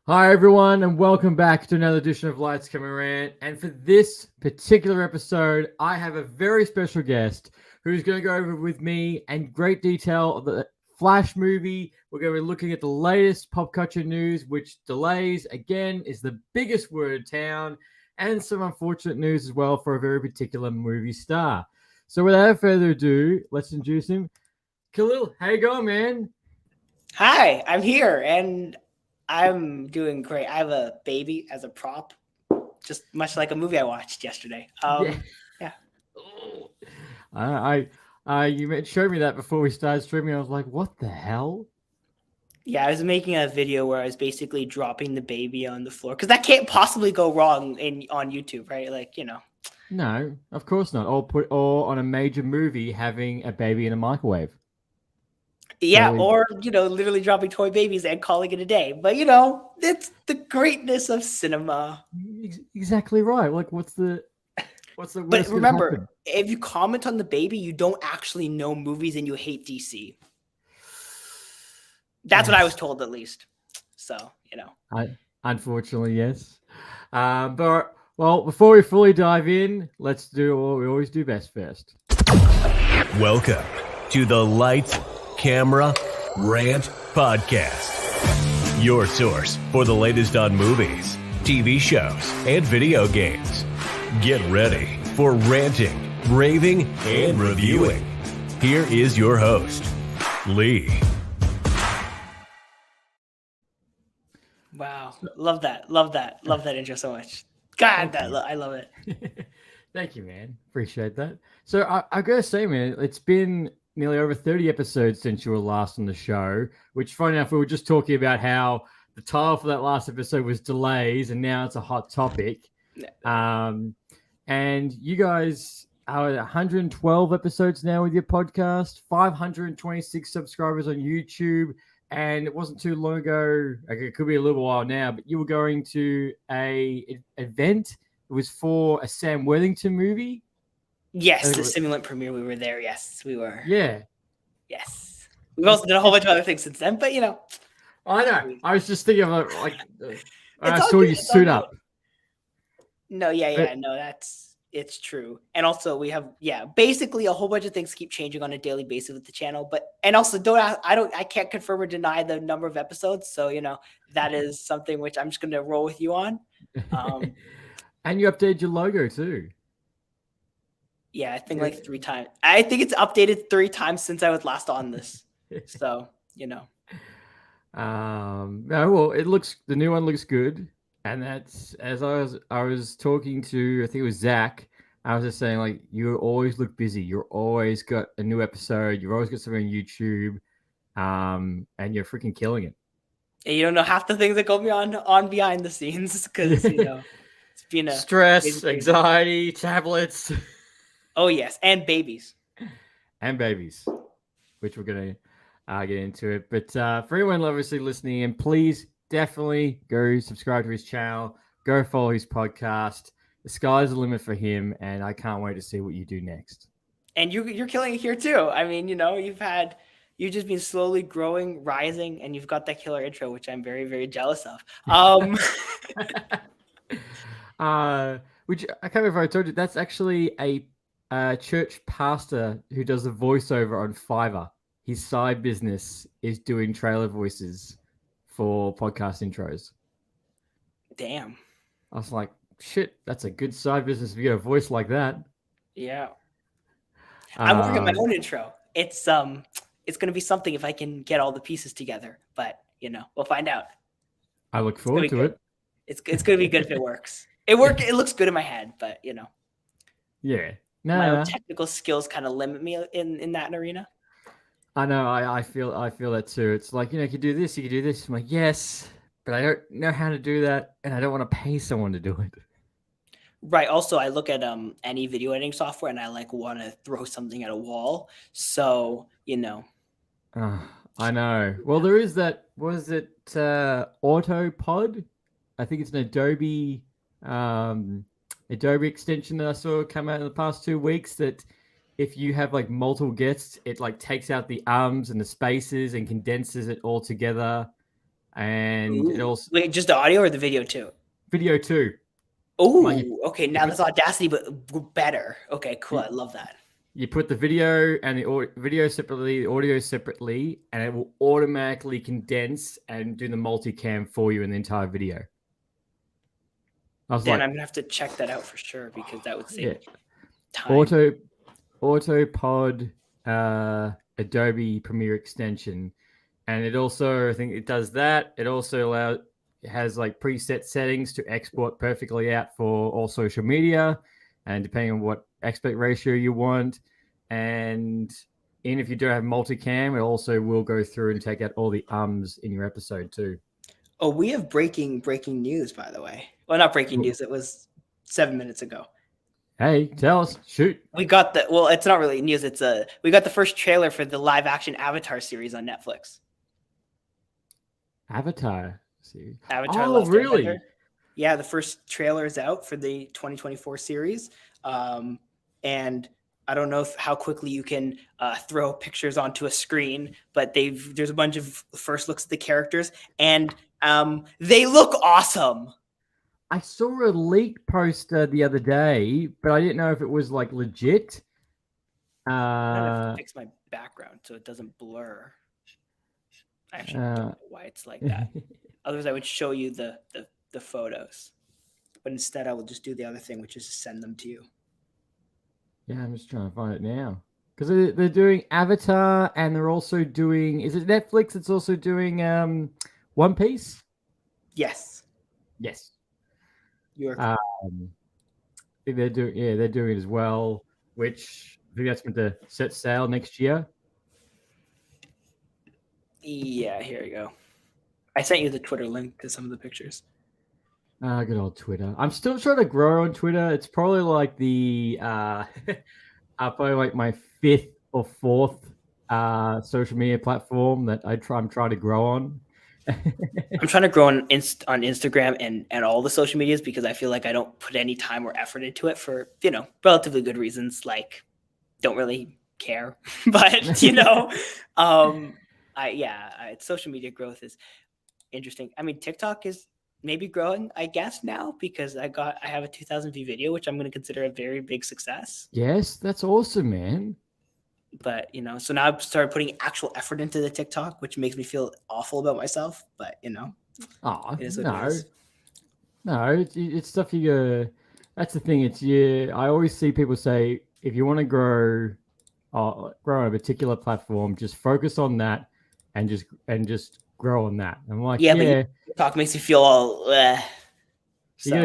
Hi, everyone, and welcome back to another edition of Lights Camera Rant. And for this particular episode, I have a very special guest who's going to go over with me in great detail of the Flash movie. We're going to be looking at the latest pop culture news, which delays, again, is the biggest word in town, and some unfortunate news as well for a very particular movie star. So without further ado, let's introduce him. Khalil, how you going, man? Hi, I'm here and I'm doing great. I have a baby as a prop, just much like a movie I watched yesterday. Yeah. Yeah. Oh. You showed me that before we started streaming. I was like, what the hell? Yeah, I was making a video where I was basically dropping the baby on the floor because that can't possibly go wrong on YouTube, right? No, of course not. Or on a major movie having a baby in a microwave. Yeah, So or literally dropping toy babies and calling it a day. But it's the greatness of cinema. exactly right. Like, what's the But worst could remember, happen? if you comment on the baby, you don't actually know movies and you hate DC. That's what I was Yes, told, at least. So, unfortunately, yes. But well, before we fully dive in, let's do what we always do best first. Welcome to the Lights, Camera, Rant Podcast. Your source for the latest on movies, TV shows, and video games. Get ready for ranting, raving, and reviewing. Here is your host, Lee. wow. Love that. Love that. Love that intro so much. God, I love it. Thank you, man. Appreciate that. So I gotta say, man, it's been nearly over 30 episodes since you were last on the show, which funny enough, we were just talking about how the title for that last episode was delays, and now it's a hot topic. And you guys are at 112 episodes now with your podcast, 526 subscribers on YouTube. And it wasn't too long ago, like it could be a little while now, but you were going to a event. It was for a Sam Worthington movie. Yes, the Simulant premiere, we were there. Yes, we were. Yeah. Yes. We've also done a whole bunch of other things since then, but I know. I was just thinking of I all saw good, you it's all suit good. up. No, no, it's true. And also we have, basically a whole bunch of things keep changing on a daily basis with the channel. And also I can't confirm or deny the number of episodes. So, that is something which I'm just going to roll with you on. And you updated your logo too. Yeah, I think like 3 times. I think it's updated 3 times since I was last on this. So, No, well, the new one looks good. And that's, as I was talking to, I think it was Zach, I was just saying, like, you always look busy. You're always got a new episode. You've always got something on YouTube. And you're freaking killing it. And you don't know half the things that go on behind the scenes because, it's been a stress, anxiety, tablets. Oh, yes. And babies. And babies, which we're going to get into it. But for anyone obviously listening in, please definitely go subscribe to his channel. Go follow his podcast. The sky's the limit for him, and I can't wait to see what you do next. And you're killing it here too. I mean, you've just been slowly growing, rising, and you've got that killer intro, which I'm very, very jealous of. Which I can't remember if I told you, that's actually a church pastor who does the voiceover on Fiverr. His side business is doing trailer voices for podcast intros. Damn. I was like, shit, that's a good side business if you get a voice like that. Yeah. I'm working on my own intro. It's going to be something if I can get all the pieces together, but we'll find out. I look forward to it. It's going to be good if it works. It looks good in my head, but Yeah. My own technical skills kind of limit me in that arena. I know. I feel that too. It's like, you can do this, you can do this. I'm like, yes, but I don't know how to do that, and I don't want to pay someone to do it. Right. Also, I look at any video editing software, and I want to throw something at a wall. So I know. Well, there is that. Was it AutoPod? I think it's an Adobe extension that I saw come out in the past 2 weeks. That if you have like multiple guests, it like takes out the arms and the spaces and condenses it all together. and it Ooh. also Wait, just the audio or the video too? video too. Oh, Like okay. Now that's Audacity, but better. Okay, cool. I love that. you put the video and the video separately, the audio separately, and it will automatically condense and do the multicam for you in the entire video. I was Then like, I'm gonna have to check that out for sure because that would save yeah, time. AutoPod Adobe Premiere extension, and it also, I think it does that. It also has like preset settings to export perfectly out for all social media, and depending on what aspect ratio you want, and if you do have multicam, it also will go through and take out all the ums in your episode too. Oh, we have breaking news, by the way. Well, not breaking news. It was 7 minutes ago. Hey, tell us, shoot. We got it's not really news. We got the first trailer for the live action Avatar series on Netflix. Avatar series. Avatar. Oh, Last really? Airbender. Yeah, the first trailer is out for the 2024 series. And I don't know how quickly you can throw pictures onto a screen, but there's a bunch of first looks at the characters, and they look awesome. I saw a leak poster the other day, but I didn't know if it was like legit. I'm gonna fix my background so it doesn't blur. I actually don't know why it's like that. Otherwise, I would show you the photos, but instead, I will just do the other thing, which is to send them to you. Yeah, I'm just trying to find it now because they're doing Avatar, and they're also doing. Is it Netflix? It's also doing One Piece. Yes, Yes. you are. I think they're doing. Yeah, they're doing it as well. Which I think that's going to set sail next year. Yeah, here you go. I sent you the Twitter link to some of the pictures. Good old Twitter. I'm still trying to grow on Twitter. It's probably like the probably like my 5th or 4th social media platform that I'm trying to grow on. I'm trying to grow on Instagram and all the social medias because I feel like I don't put any time or effort into it for, relatively good reasons, like don't really care. But, social media growth is interesting. I mean, TikTok is maybe growing, I guess, now because I have a 2,000 view video, which I'm going to consider a very big success. Yes, that's awesome, man. But, so now I've started putting actual effort into the TikTok, which makes me feel awful about myself. But, Oh, it is what it is. No, it's stuff that's the thing. I always see people say, if you want to grow on a particular platform, just focus on that and just grow on that. I'm like, but TikTok makes you feel all. You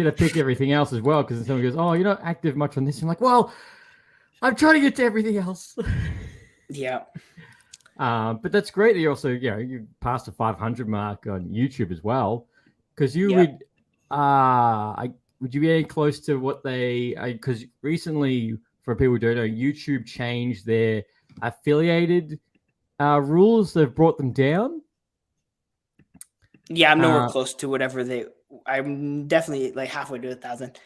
gotta pick everything else as well, because someone goes, "Oh, you're not active much on this." I'm like, "Well, I'm trying to get to everything else." Yeah. But that's great that you also, you passed the 500 mark on YouTube as well, because you would you be any close to what because recently, for people who don't know, YouTube changed their affiliated rules. They've brought them down. Yeah, I'm nowhere close to whatever I'm definitely like halfway to 1,000.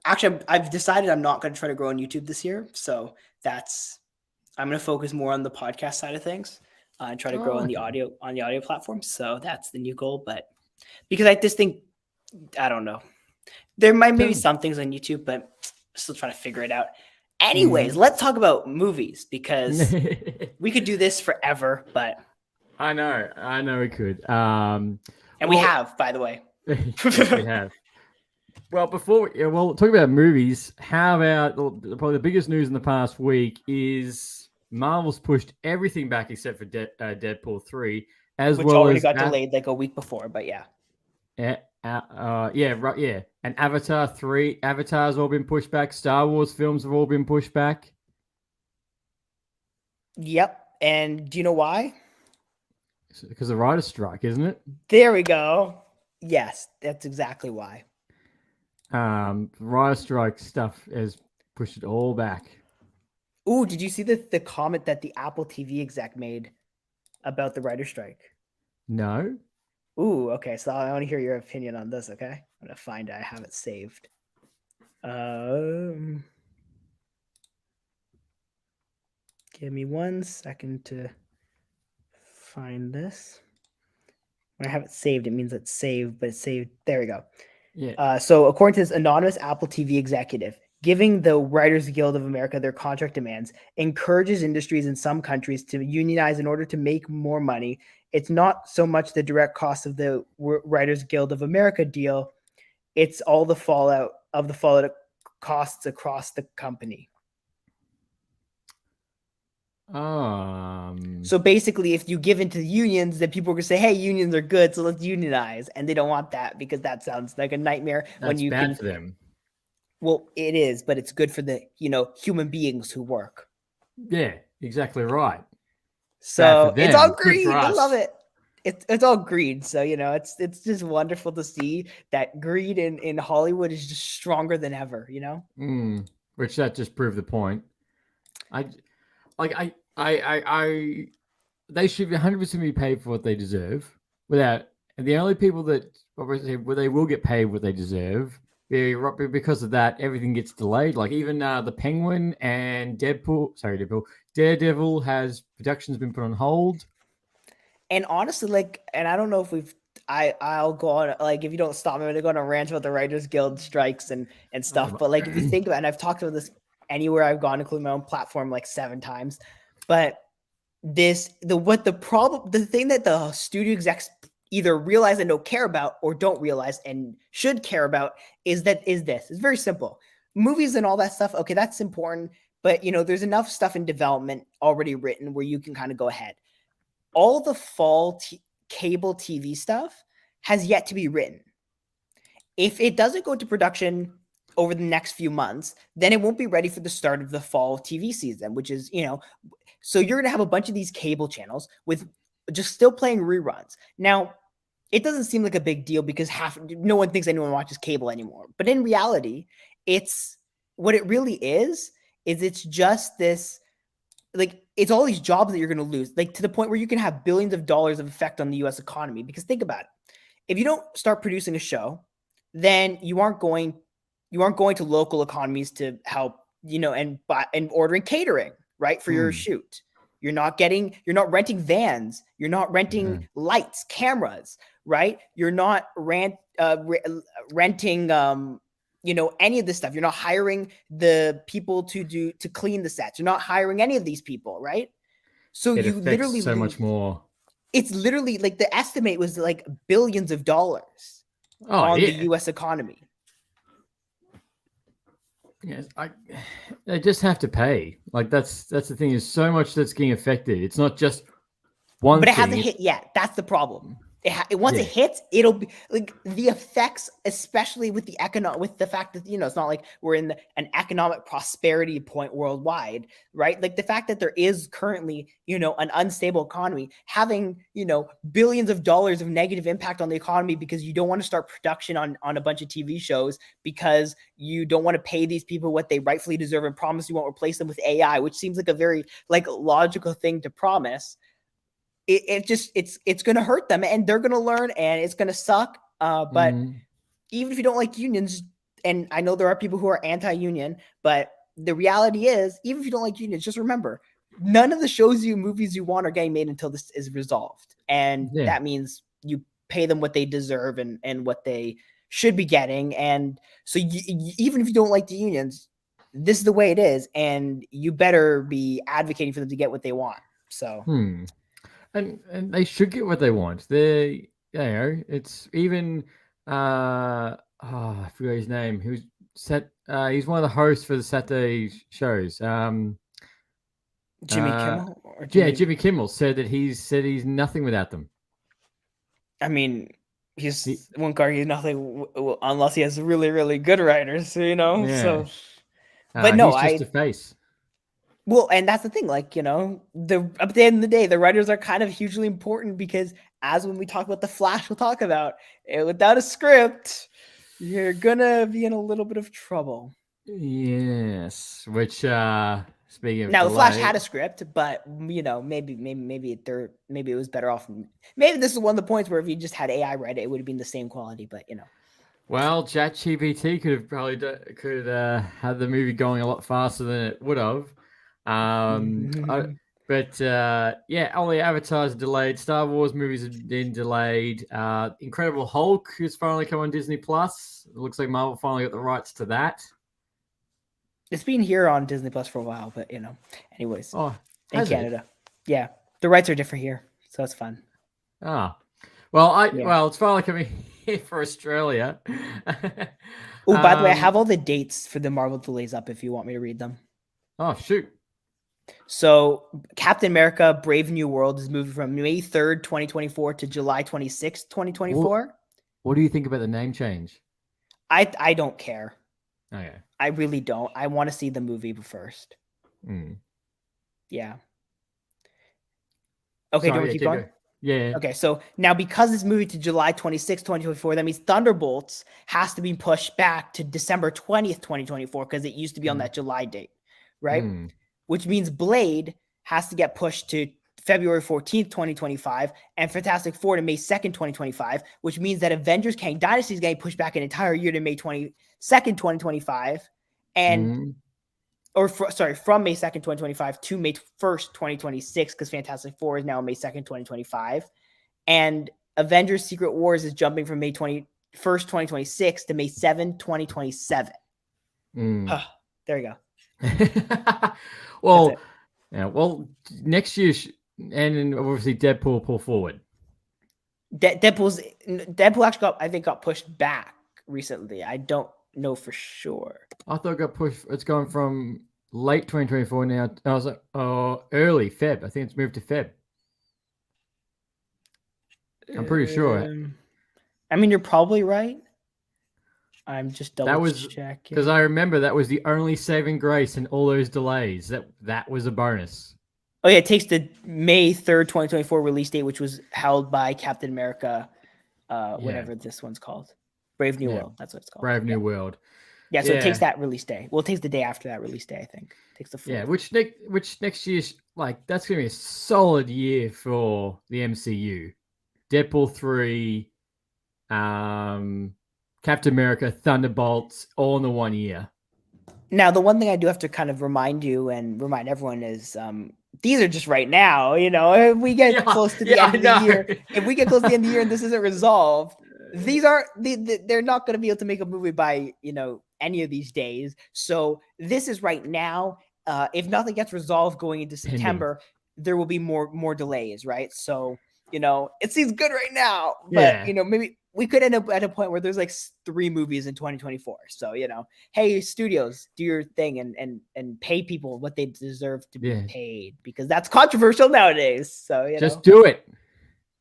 I've decided I'm not going to try to grow on YouTube this year. So I'm going to focus more on the podcast side of things and try to grow on the audio platform. So that's the new goal. But because I just think, I don't know, there might maybe some things on YouTube, but still trying to figure it out. Anyways, let's talk about movies because we could do this forever, but I know we could. We have, by the way. Yes, we have. Well, talking about movies, how about probably the biggest news in the past week is Marvel's pushed everything back except for Deadpool 3, which already got delayed like a week before, but yeah. And Avatar 3, Avatar's all been pushed back. Star Wars films have all been pushed back. Yep. And do you know why? Because of the writer's strike, isn't it? There we go. Yes, that's exactly why. Writer's strike stuff has pushed it all back. Ooh, did you see the comment that the Apple TV exec made about the writer's strike? No. Ooh, okay. So I want to hear your opinion on this, okay? I'm going to find it. I have it saved. Give me 1 second to find this. When I have it saved, it means it's saved, but it's saved. There we go. Yeah. So according to this anonymous Apple TV executive, giving the Writers Guild of America their contract demands encourages industries in some countries to unionize in order to make more money. It's not so much the direct cost of the Writers Guild of America deal. It's all the fallout costs across the company. So basically, if you give into the unions, then people are gonna say, "Hey, unions are good, so let's unionize," and they don't want that because that sounds like a nightmare. That's bad for them. Well, it is, but it's good for the human beings who work. Yeah, exactly right. So it's all greed. I love it. It's all greed. So it's just wonderful to see that greed in Hollywood is just stronger than ever. Which that just proved the point. They should 100% be paid for what they deserve. And the only people that obviously they will get paid what they deserve, because of that, everything gets delayed. Like even the Penguin and Daredevil has production's been put on hold. And honestly, and I don't know if I'll go on, if you don't stop me, I'm gonna go on a rant about the Writers Guild strikes and stuff. But if you think about it, and I've talked about this anywhere I've gone, including my own platform, 7 times. But the thing that the studio execs either realize and don't care about, or don't realize and should care about, is this. It's very simple. Movies and all that stuff, okay, that's important. But there's enough stuff in development already written where you can kind of go ahead. All the fall cable TV stuff has yet to be written. If it doesn't go into production over the next few months, then it won't be ready for the start of the fall TV season, which is, so you're going to have a bunch of these cable channels with just still playing reruns. Now, it doesn't seem like a big deal because no one thinks anyone watches cable anymore. But in reality, what it really is it's just this, it's all these jobs that you're going to lose, to the point where you can have billions of dollars of effect on the US economy. Because think about it. If you don't start producing a show, then you aren't going to local economies to help, and ordering catering, right, for your shoot. You're not renting vans. You're not renting lights, cameras, right? You're not renting, any of this stuff. You're not hiring the people to clean the sets. You're not hiring any of these people, right? So you literally so much more. It's literally the estimate was billions of dollars on the US economy. Yes, they just have to pay. That's the thing. Is so much that's getting affected. It's not just one. But it hasn't hit yet. That's the problem. Once it hits, it'll be the effects, especially with with the fact that it's not like we're in an economic prosperity point worldwide, right? The fact that there is currently an unstable economy, having billions of dollars of negative impact on the economy because you don't want to start production on a bunch of TV shows because you don't want to pay these people what they rightfully deserve and promise you won't replace them with AI, which seems like a very logical thing to promise. It's going to hurt them, and they're going to learn, and it's going to suck. But even if you don't like unions, and I know there are people who are anti-union, but the reality is, even if you don't like unions, just remember, none of the shows movies you want are getting made until this is resolved. And that means you pay them what they deserve and what they should be getting. And so even if you don't like the unions, this is the way it is, and you better be advocating for them to get what they want. So. And they should get what they want. It's even I forgot his name. He was he's one of the hosts for the Saturday shows. Jimmy Kimmel? Jimmy Kimmel said he's nothing without them. I mean, he's nothing unless he has really, really good writers, Yeah. So, but no, he's just a face. Well, and that's the thing, at the end of the day, the writers are kind of hugely important because, as when we talk about The Flash, we'll talk about without a script, you're gonna be in a little bit of trouble. Yes, which speaking of now, The Flash had a script, but maybe it was better off. Maybe this is one of the points where if you just had AI write it, it would have been the same quality. But well, ChatGPT could have probably had the movie going a lot faster than it would have. But yeah, only Avatar's delayed. Star Wars movies have been delayed. Incredible Hulk has finally come on Disney Plus. It looks like Marvel finally got the rights to that. It's been here on Disney Plus for a while, but anyways, Oh, in has it? Canada. Yeah. The rights are different here. So it's fun. Ah, well, Yeah. well, it's finally coming here for Australia. Oh, by the way, I have all the dates for the Marvel delays up if you want me to read them. Oh, shoot. So Captain America Brave New World is moving from May 3rd, 2024 to July 26th, 2024. What do you think about the name change? I don't care. Okay. I really don't. I want to see the movie first. Mm. Yeah. Okay, do you want to keep going? Yeah. Okay, so now because it's moving to July 26th, 2024, that means Thunderbolts has to be pushed back to December 20th, 2024, because it used to be on that July date, right? Mm. Which means Blade has to get pushed to February 14th, 2025, and Fantastic Four to May 2nd, 2025, which means that Avengers Kang Dynasty is getting pushed back an entire year to May 22nd, 2025, and from May 2nd, 2025 to May 1st, 2026, because Fantastic Four is now May 2nd, 2025. And Avengers Secret Wars is jumping from May 21st, 2026 to May 7th, 2027. There you go. Well, yeah, well, next year, and obviously Deadpool pull forward. Deadpool actually got pushed back recently. I don't know for sure. I thought it got pushed. It's going from late 2024 now. I was like, early Feb. I think it's moved to Feb. I'm pretty sure. I mean, you're probably right. I'm just double checking. Because I remember that was the only saving grace in all those delays. That was a bonus. Oh, yeah. It takes the May 3rd, 2024 release date, which was held by Captain America, whatever this one's called. Brave New World. That's what it's called. Brave New World. Yeah, so it takes that release day. Well, it takes the day after that release day, I think. It takes the 4th. Yeah, which next year's that's gonna be a solid year for the MCU. Deadpool 3, Captain America, Thunderbolts, all in the 1 year. Now, the one thing I do have to kind of remind you and remind everyone is these are just right now. If we get close to the end of the year, if we get close to the end of the year and this isn't resolved, they're not going to be able to make a movie by any of these days. So this is right now. If nothing gets resolved going into September, there will be more delays, right? So it seems good right now, but maybe we could end up at a point where there's like 3 movies in 2024. So hey, studios, do your thing and pay people what they deserve to be paid, because that's controversial nowadays. So just do it.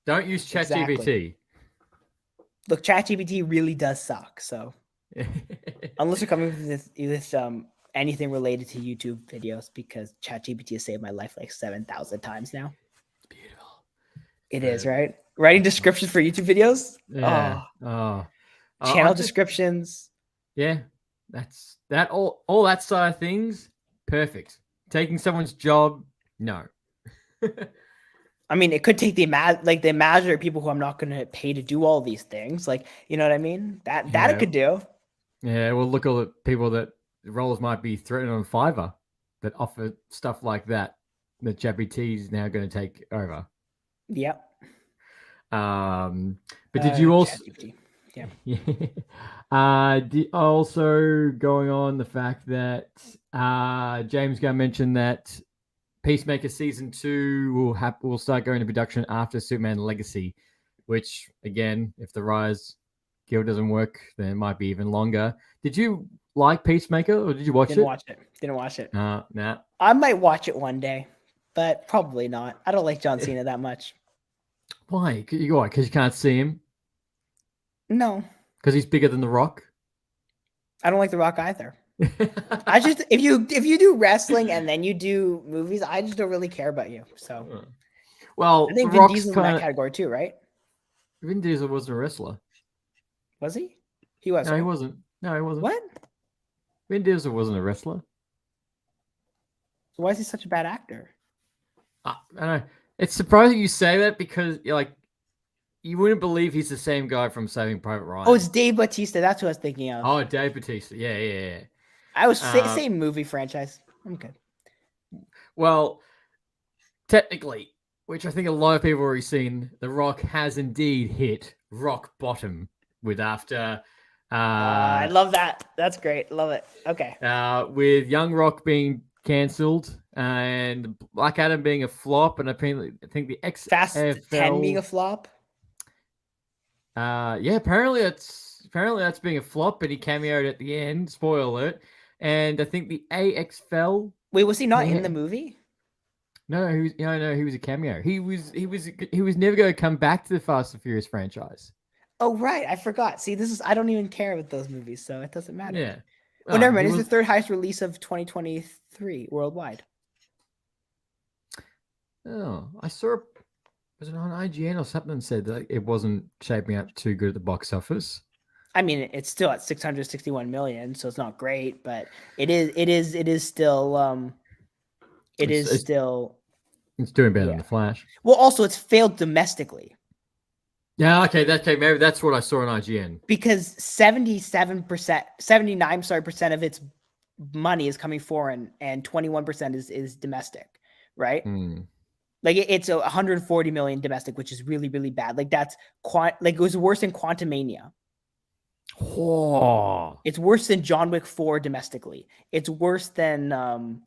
Don't use ChatGPT. Exactly. Look, ChatGPT really does suck. So unless you're coming with anything related to YouTube videos, because ChatGPT has saved my life like 7,000 times now. It's beautiful. It is, right? Writing descriptions for YouTube videos. Yeah. Channel descriptions. Yeah. That's that all that side of things. Perfect. Taking someone's job. No. I mean, it could take the imaginary people who I'm not going to pay to do all these things. Like, you know what I mean? That it could do. Yeah. Well, look at the people that roles might be threatened on Fiverr that offer stuff like that ChatGPT is now going to take over. Yep. But did you also? ChatGPT. Yeah. Also going on the fact that James Gunn mentioned that Peacemaker season 2 will start going to production after Superman Legacy, which again, if the Rise Guild doesn't work, then it might be even longer. Did you like Peacemaker, or did you watch it? Didn't watch it. Nah. I might watch it one day, but probably not. I don't like John Cena that much. Why? Because you can't see him? No. Because he's bigger than The Rock? I don't like The Rock either. I just if you do wrestling and then you do movies, I just don't really care about you. So, well, I think Vin Diesel's in that category too, right? Vin Diesel wasn't a wrestler. Was he? He was. No, right? he wasn't. No, he wasn't. What? Vin Diesel wasn't a wrestler. So why is he such a bad actor? I don't know. It's surprising you say that, because you wouldn't believe he's the same guy from Saving Private Ryan. Oh, it's Dave Bautista. That's who I was thinking of. Oh, Dave Bautista. Yeah. I was same movie franchise. I'm good. Well, technically, which I think a lot of people have already seen, The Rock has indeed hit rock bottom with after. I love that. That's great. Love it. Okay. With Young Rock being cancelled and Black Adam being a flop, and apparently I think the Fast 10 being a XFL. flop. Yeah, apparently that's being a flop, and he cameoed at the end. Spoiler alert. And I think the AXFL. Wait, was he not in the movie? No, he was a cameo. He was never going to come back to the Fast and Furious franchise. Oh right, I forgot. See, I don't even care with those movies, so it doesn't matter. Yeah. Oh, never mind. It's the third highest release of 2023 worldwide. Oh, I saw. Was it on IGN or something said that it wasn't shaping up too good at the box office? I mean, it's still at 661 million, so it's not great, but it is still. It's doing better than The Flash. Well, also it's failed domestically. Yeah, okay, maybe that's what I saw on IGN. Because 79% of its money is coming foreign and 21% is domestic, right? Like it's 140 million domestic, which is really, really bad. Like that's it was worse than Quantumania. Oh. It's worse than John Wick 4 domestically. It's worse than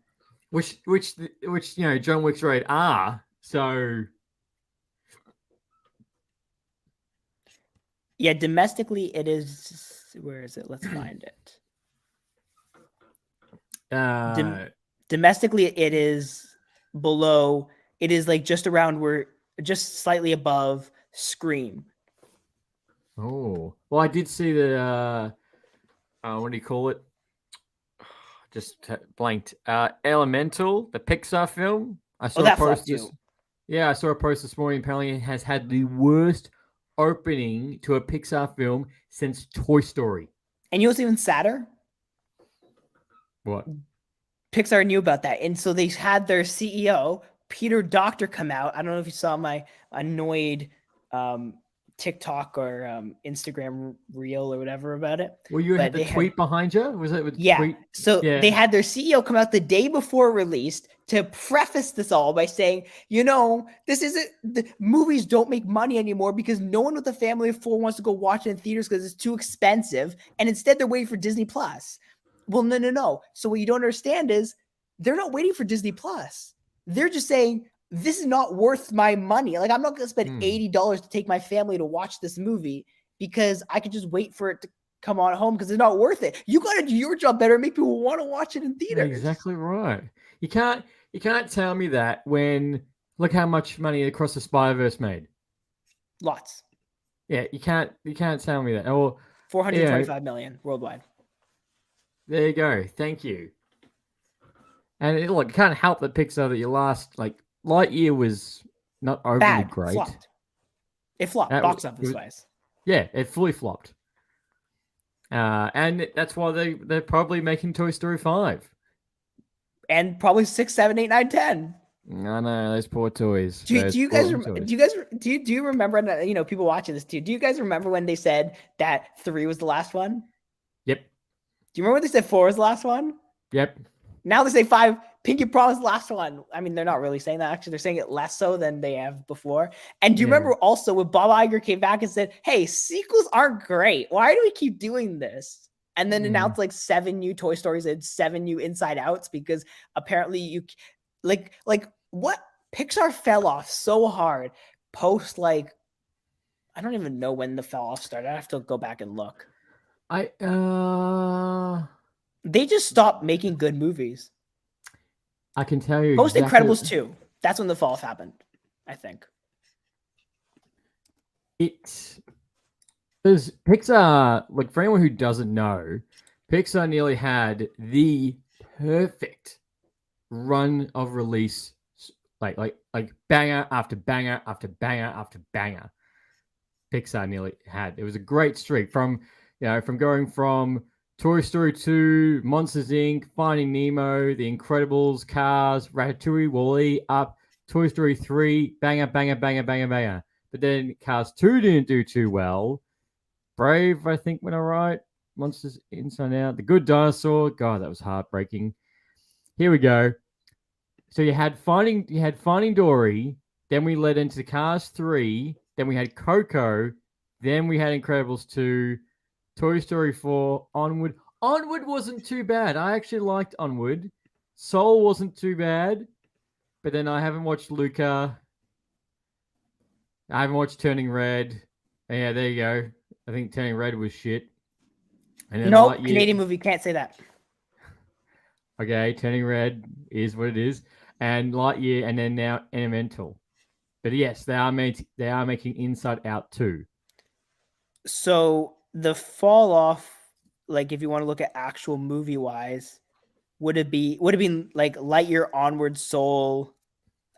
which John Wick's rated R. So yeah, domestically it is. Where is it? Let's find it. Domestically it is below. It is like just slightly above Scream. Oh, well, I did see the what do you call it? Just blanked. Elemental, the Pixar film. I saw a post. Yeah, I saw a post this morning. Apparently, it has had the worst opening to a Pixar film since Toy Story. And you know what's even sadder? What? Pixar knew about that, and so they had their CEO Peter Docter come out. I don't know if you saw my annoyed TikTok or Instagram reel or whatever about it. Well, you had the tweet behind you? Was it with tweet? So they had their CEO come out the day before it released to preface this all by saying, this isn't, the movies don't make money anymore because no one with a family of 4 wants to go watch it in theaters because it's too expensive. And instead they're waiting for Disney Plus. Well, no. So what you don't understand is they're not waiting for Disney Plus. They're just saying, this is not worth my money. Like, I'm not going to spend $80 to take my family to watch this movie because I could just wait for it to come on home because it's not worth it. You got to do your job better and make people want to watch it in theaters. Exactly right. You can't tell me that when look how much money Across the Spider-Verse made. Lots. Yeah, you can't tell me that. Or 425 million worldwide. There you go. Thank you. And it can't help that Pixar that your last Lightyear was not overly great. Flopped. It flopped box office wise. Yeah, it fully flopped. And that's why they're probably making Toy Story 5. And probably 6, 7, 8, 9, 10. I know those poor toys. Do you remember? People watching this too. Do you guys remember when they said that 3 was the last one? Yep. Do you remember when they said 4 was the last one? Yep. Now they say 5. Pinky Promise last one. I mean, they're not really saying that. Actually, they're saying it less so than they have before. And do you remember also when Bob Iger came back and said, hey, sequels aren't great. Why do we keep doing this? And then announced 7 new Toy Stories and 7 new Inside Outs because apparently you what Pixar fell off so hard post I don't even know when the fell off started. I have to go back and look. They just stopped making good movies. I can tell you. Post Incredibles 2. That's when the fall off happened, I think. Because Pixar, for anyone who doesn't know, Pixar nearly had the perfect run of release, like banger after banger after banger after banger. Pixar nearly had. It was a great streak from going from Toy Story 2, Monsters Inc., Finding Nemo, The Incredibles, Cars, Ratatouille, WALL-E, Up, Toy Story 3, banger, banger, banger, banger, banger. But then Cars 2 didn't do too well. Brave, I think, went all right. Monsters Inside Out. The Good Dinosaur. God, that was heartbreaking. Here we go. So you had Finding Dory, then we led into Cars 3, then we had Coco, then we had Incredibles 2, Toy Story 4, Onward. Onward wasn't too bad. I actually liked Onward. Soul wasn't too bad, but then I haven't watched Luca. I haven't watched Turning Red. Yeah, there you go. I think Turning Red was shit. And then No, Lightyear- Canadian movie, can't say that. Okay, Turning Red is what it is, and Lightyear, and then now Elemental. But yes, they are making Inside Out 2. So the fall off, like if you want to look at actual movie wise, would have been like Lightyear, Onward, Soul.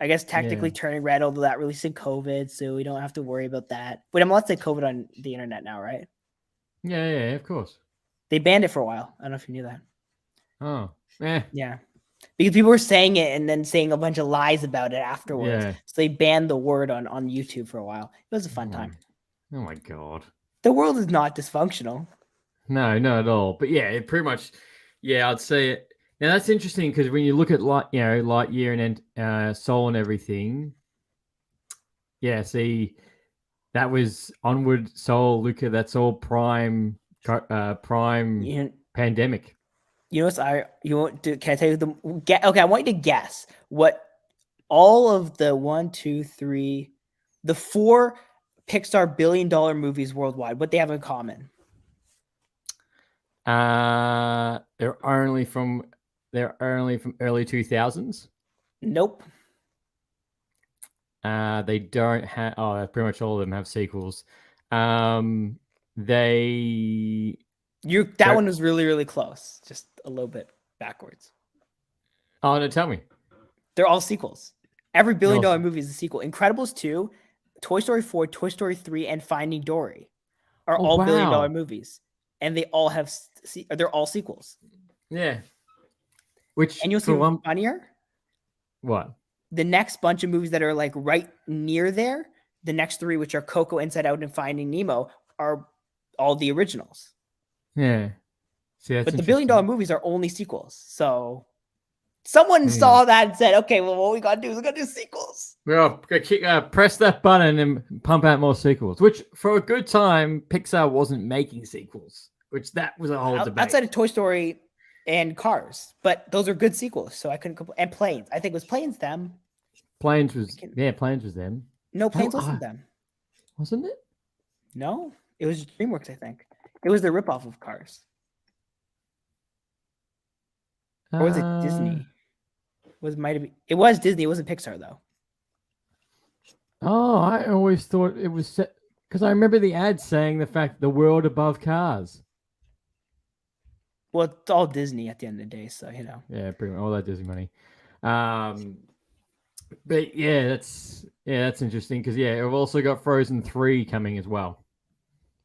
I guess technically Yeah. Turning Red, although that released in COVID, so we don't have to worry about that. But I'm allowed to say COVID on the internet now, right? Yeah, of course. They banned it for a while. I don't know if you knew that. Oh, yeah. Yeah. Because people were saying it and then saying a bunch of lies about it afterwards. Yeah. So they banned the word on YouTube for a while. It was a fun Oh time. Oh my god. The world is not dysfunctional. No, not at all. But yeah, it pretty much. Yeah, I'd say it. Now that's interesting because when you look at Lightyear and then Soul and everything. Yeah, see, that was Onward, Soul, Luca. That's all prime pandemic. You know what? Can I tell you okay, I want you to guess what all of the 4 Pixar billion-dollar movies worldwide, what they have in common. They're only from early 2000s. Nope. They don't have. Oh, pretty much all of them have sequels. That one was really, really close. Just a little bit backwards. Oh no, tell me. They're all sequels. Every billion-dollar movie is a sequel. Incredibles 2, Toy Story 4, Toy Story 3, and Finding Dory are all billion-dollar movies, and they all have. They're all sequels. Yeah. Which and you'll see funnier. What? The next bunch of movies that are like right near there, the next 3, which are Coco, Inside Out, and Finding Nemo, are all the originals. Yeah. See, but the billion-dollar movies are only sequels. So someone saw that and said, okay, well, what we got to do is we got to do sequels. Well, press that button and pump out more sequels, which for a good time, Pixar wasn't making sequels, which that was a whole debate. Outside of Toy Story and Cars, but those are good sequels. So I couldn't complain. And Planes. I think it was Planes them. Planes was them. No, Planes wasn't them. Wasn't it? No, it was DreamWorks, I think. It was the ripoff of Cars. Or was it Disney? It was Disney. It wasn't Pixar though. Oh, I always thought it was because I remember the ad saying the world above Cars. Well, it's all Disney at the end of the day, so you know. Yeah, pretty much all that Disney money. But yeah, that's interesting because we've also got Frozen 3 coming as well.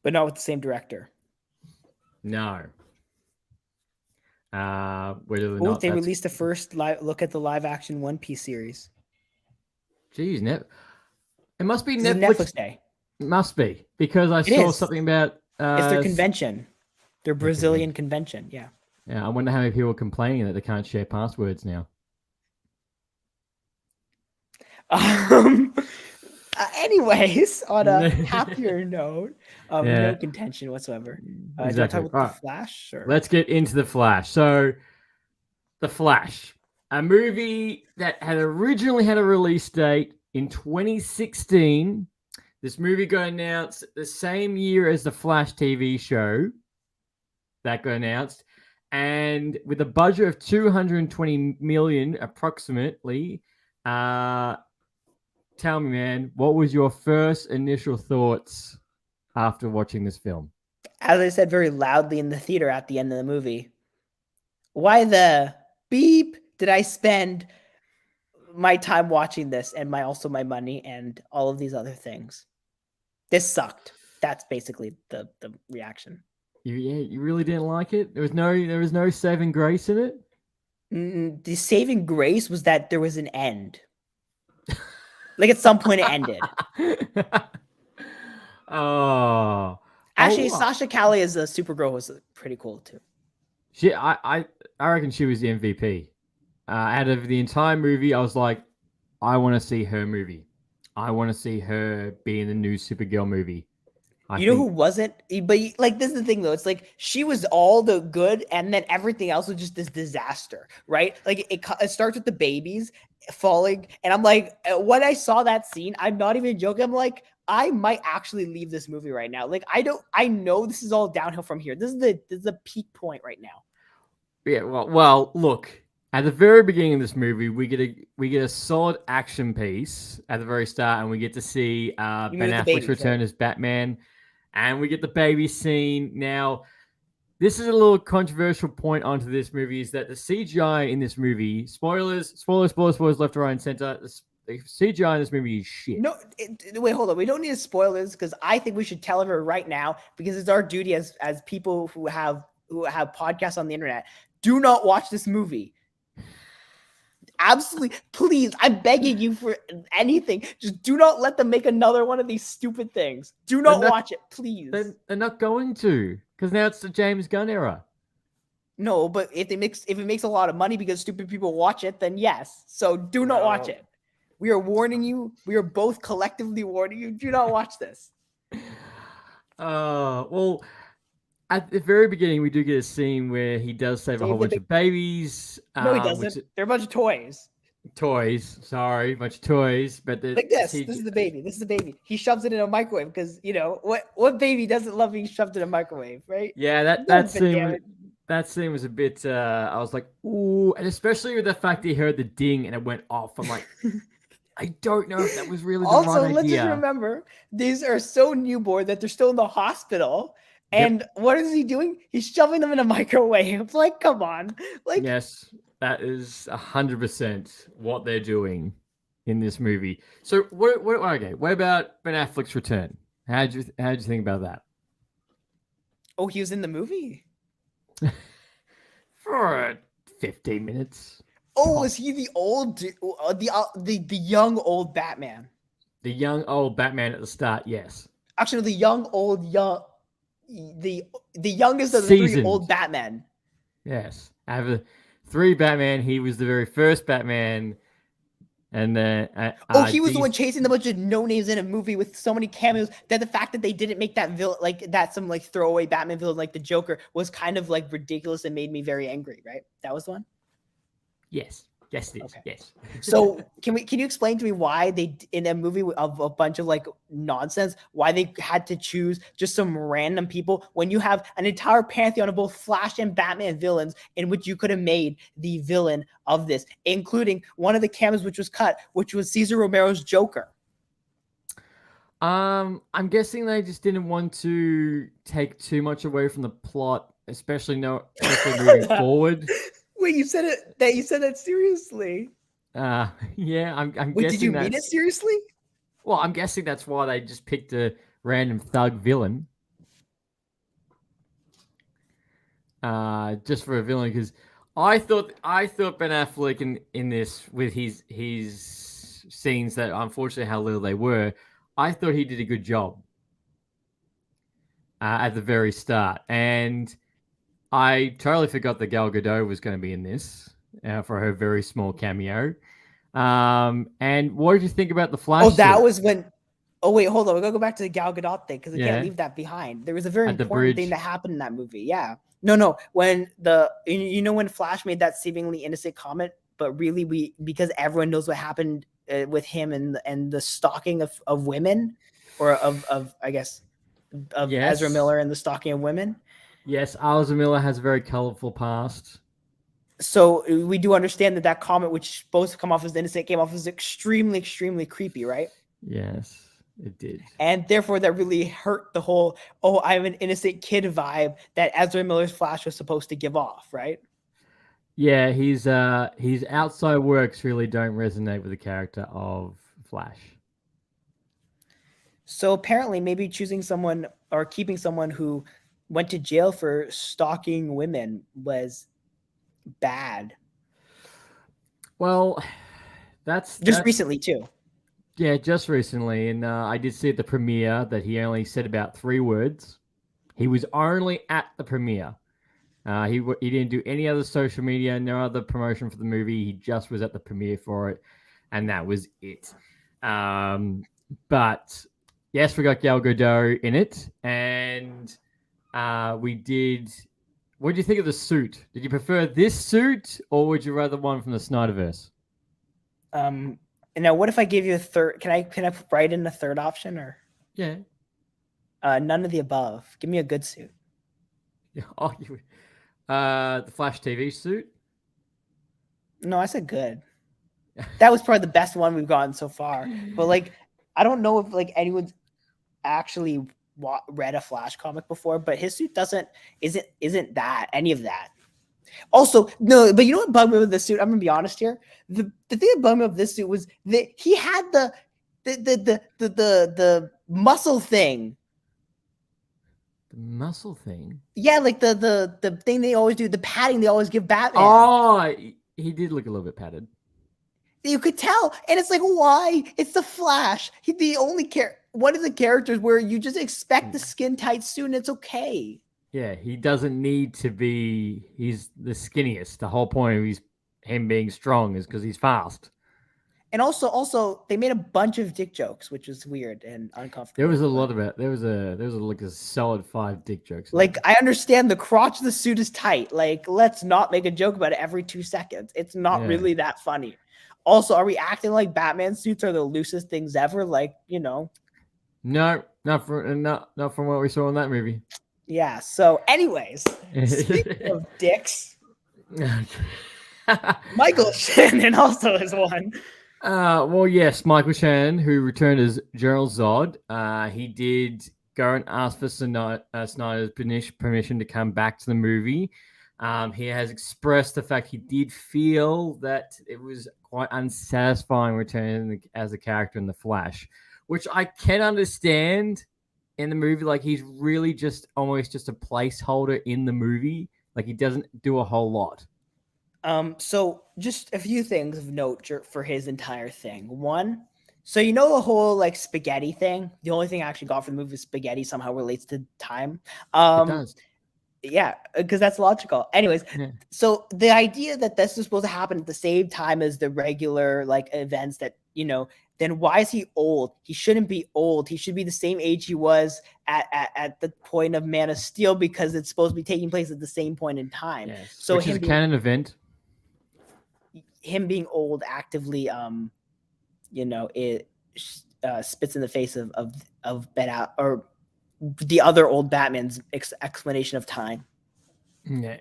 But not with the same director. No. They released the first look at the live action One Piece series. Jeez, it must be Netflix Day. It must be because I saw something about it's their convention, their Brazilian convention. Yeah. Yeah, I wonder how many people are complaining that they can't share passwords now. Anyways, on a happier note, no contention whatsoever. Exactly. Do you want to talk about The Flash? Or? Let's get into The Flash. So, The Flash, a movie that had originally had a release date in 2016. This movie got announced the same year as the Flash TV show that got announced. And with a budget of 220 million approximately, tell me, man, what was your first initial thoughts after watching this film? As I said very loudly in the theater at the end of the movie, why the beep did I spend my time watching this and my money and all of these other things? This sucked. That's basically the reaction. You really didn't like it? There was no saving grace in it? The saving grace was that there was an end. Like at some point it ended. Actually, Sasha Calle as a Supergirl was pretty cool too. I reckon she was the MVP out of the entire movie, I was like, I want to see her movie. I want to see her be in the new Supergirl movie. You know who wasn't? But like, this is the thing though. It's like she was all the good, and then everything else was just this disaster, right? Like it starts with the babies falling, and I'm like, when I saw that scene, I'm not even joking. I'm like, I might actually leave this movie right now. Like, I know this is all downhill from here. This is the peak point right now. Yeah. Well, look. At the very beginning of this movie, we get a solid action piece at the very start, and we get to see Ben Affleck's return as Batman, and we get the baby scene. Now, this is a little controversial point onto this movie: is that the CGI in this movie, spoilers, left, right, and center. The CGI in this movie is shit. No, wait, hold on. We don't need to spoil this because I think we should tell everyone right now because it's our duty as people who have podcasts on the internet. Do not watch this movie. Absolutely, please, I'm begging you for anything. Just do not let them make another one of these stupid things. Do not watch it, please. They're not going to, because now it's the James Gunn era. No, but if it makes a lot of money because stupid people watch it, then yes. So do not watch it. We are warning you. We are both collectively warning you. Do not watch this. Well, at the very beginning, we do get a scene where he does save a whole bunch of babies. No, he doesn't. They're a bunch of toys. Sorry, a bunch of toys. But like this. This is the baby. This is the baby. He shoves it in a microwave because what baby doesn't love being shoved in a microwave, right? Yeah, that scene was a bit. I was like, ooh, and especially with the fact that he heard the ding and it went off. I'm like, I don't know if that was really the right idea. Also, let's just remember, these are so newborn that they're still in the hospital. And what is he doing? He's shoving them in a microwave. Like, come on. Like, yes, that is 100% what they're doing in this movie. So, what about Ben Affleck's return? How'd you think about that? Oh, he was in the movie for 15 minutes. Oh, is he the young old Batman? The young old Batman at the start, yes. Actually, the youngest of the three old Batmen. Yes. Out of the three Batman, he was the very first Batman. And then he was the one chasing a bunch of no names in a movie with so many cameos that the fact that they didn't make that villain some throwaway Batman villain like the Joker was kind of ridiculous and made me very angry, right? That was the one? Yes. Yes, it is. Okay. Yes. So can you explain to me why they, in a movie of a bunch of nonsense, why they had to choose just some random people when you have an entire pantheon of both Flash and Batman villains in which you could have made the villain of this, including one of the cameos which was cut, which was Cesar Romero's Joker. I'm guessing they just didn't want to take too much away from the plot, especially moving forward. Wait, you said that seriously? Yeah, I'm Wait, guessing. Did you mean it seriously? Well, I'm guessing that's why they just picked a random thug villain. Just for a villain, because I thought Ben Affleck in this with his scenes that unfortunately how little they were, I thought he did a good job at the very start, and I totally forgot that Gal Gadot was going to be in this for her very small cameo. And what did you think about the Flash? Oh, that was when. Oh wait, hold on. We're gonna go back to the Gal Gadot thing because we can't leave that behind. There was a very important thing that happened in that movie. Yeah. No. When when Flash made that seemingly innocent comment, but really because everyone knows what happened with him and the stalking of women, or of I guess of Ezra Miller and the stalking of women. Yes, Ezra Miller has a very colorful past. So we do understand that comment, which is supposed to come off as innocent, came off as extremely, extremely creepy, right? Yes, it did. And therefore, that really hurt the whole, I'm an innocent kid vibe that Ezra Miller's Flash was supposed to give off, right? Yeah, his outside works really don't resonate with the character of Flash. So apparently, maybe choosing someone or keeping someone who went to jail for stalking women was bad. Well, that's recently too. Yeah, just recently. And I did see at the premiere that he only said about 3 words. He was only at the premiere. He didn't do any other social media, no other promotion for the movie. He just was at the premiere for it, and that was it. But yes, we got Gal Gadot in it, and we did. What did you think of the suit? Did you prefer this suit, or would you rather one from the Snyderverse? Now, what if I give you a third? Can I write in a third option or? Yeah. None of the above. Give me a good suit. Oh, the Flash TV suit. No, I said good. That was probably the best one we've gotten so far. But like, I don't know if like anyone's actually read a Flash comic before, but his suit isn't that any of that. Also, no, but you know what bugged me with this suit? I'm gonna be honest here. The thing that bugged me with this suit was that he had the muscle thing. The muscle thing. Yeah, like the thing they always do, the padding they always give Batman. Oh, he did look a little bit padded. You could tell, and it's like, why? It's the Flash. He's the only one of the characters where you just expect the skin tight suit, and it's okay. Yeah, he doesn't need to be. He's the skinniest. The whole point of him being strong is because he's fast. And also, they made a bunch of dick jokes, which was weird and uncomfortable. There was a lot of it. There was like a solid 5 dick jokes. Like, I understand the crotch of the suit is tight. Like, let's not make a joke about it every 2 seconds. It's not really that funny. Also, are we acting like Batman suits are the loosest things ever? Like, you know. No, not from what we saw in that movie. Yeah. So, anyways, speaking of dicks, Michael Shannon also is one. Well, yes, Michael Shannon, who returned as Gerald Zod. He did go and ask for Snyder's permission to come back to the movie. He has expressed the fact he did feel that it was quite unsatisfying returning as a character in The Flash, which I can understand in the movie. Like, he's really almost just a placeholder in the movie. Like, he doesn't do a whole lot. So just a few things of note for his entire thing. One, so you know the whole like spaghetti thing. The only thing I actually got from the movie is spaghetti somehow relates to time. It does. Yeah, because that's logical. Anyways, So the idea that this is supposed to happen at the same time as the regular like events that, you know, then why is he old? He shouldn't be old. He should be the same age he was at the point of Man of Steel, because it's supposed to be taking place at the same point in time. Yes. So which is a canon event. Him being old actively, you know, it spits in the face of Ben or the other old Batman's explanation of time. Yeah,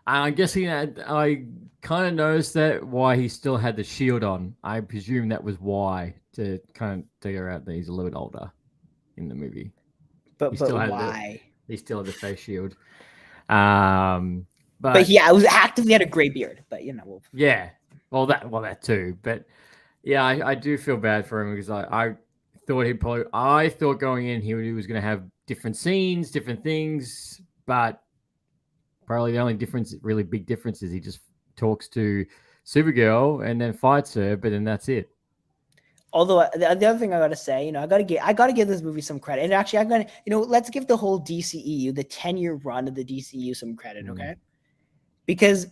I'm guessing I kind of noticed that why he still had the shield on. I presume that was why, to kind of figure out that he's a little bit older in the movie. But why? He still had the face shield. But yeah, it was actively had a gray beard. But you know, that too. But yeah, I do feel bad for him because I thought going in he was going to have different scenes, different things, but probably the only really big difference is he just talks to Supergirl and then fights her, but then that's it. Although the other thing I gotta say, you know, I gotta give this movie some credit. And actually, I'm gonna, you know, let's give the whole DCEU, the 10-year run of the DCEU, some credit, okay? Because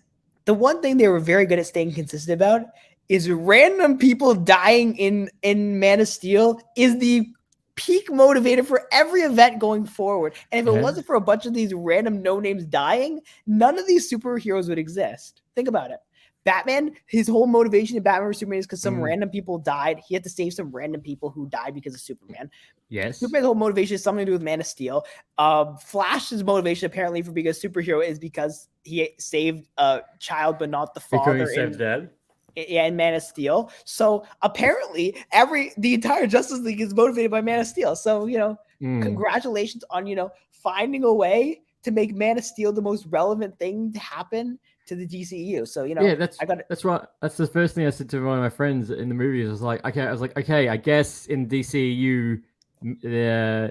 the one thing they were very good at staying consistent about is random people dying in Man of Steel is the peak motivator for every event going forward. And if it wasn't for a bunch of these random no names dying, none of these superheroes would exist. Think about it. Batman, his whole motivation in Batman vs Superman is because some random people died. He had to save some random people who died because of Superman. Yes. Superman's whole motivation is something to do with Man of Steel. Flash's motivation apparently for being a superhero is because he saved a child but not the father. Because he saved Dad. In Man of Steel. So apparently the entire Justice League is motivated by Man of Steel. So, you know, congratulations on, you know, finding a way to make Man of Steel the most relevant thing to happen to the DCEU. So, you know, that's right. That's the first thing I said to one of my friends in the movie. I was like, okay, I guess in DCEU,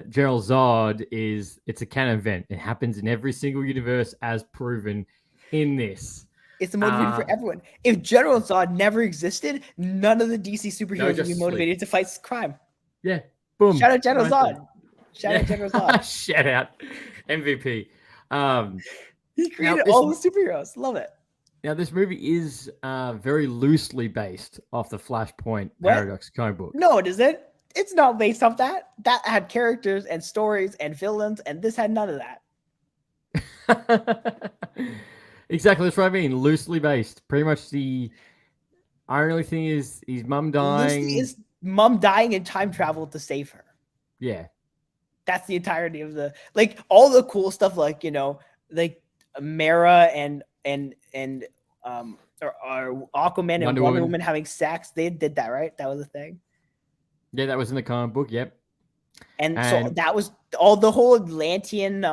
Gerald Zod it's a canon event. It happens in every single universe as proven in this. It's a motivator for everyone. If General Zod never existed, none of the DC superheroes would be motivated to fight crime. Yeah. Boom. Shout out General Zod. Shout out General Zod. Shout out MVP. He created this- all the superheroes. Love it. Now, this movie is very loosely based off the Flashpoint What? Paradox comic book. No, it isn't. It's not based off that. That had characters and stories and villains, and this had none of that. Exactly, that's what I mean. Loosely based. Pretty much the only thing is his mum dying. Lucy is mom dying and time travel to save her. Yeah. That's the entirety of the like all the cool stuff, like like Mara and or Aquaman and Wonder Woman having sex. They did that, right? That was a thing. Yeah, that was in the comic book. Yep. And so that was all the whole Atlantean,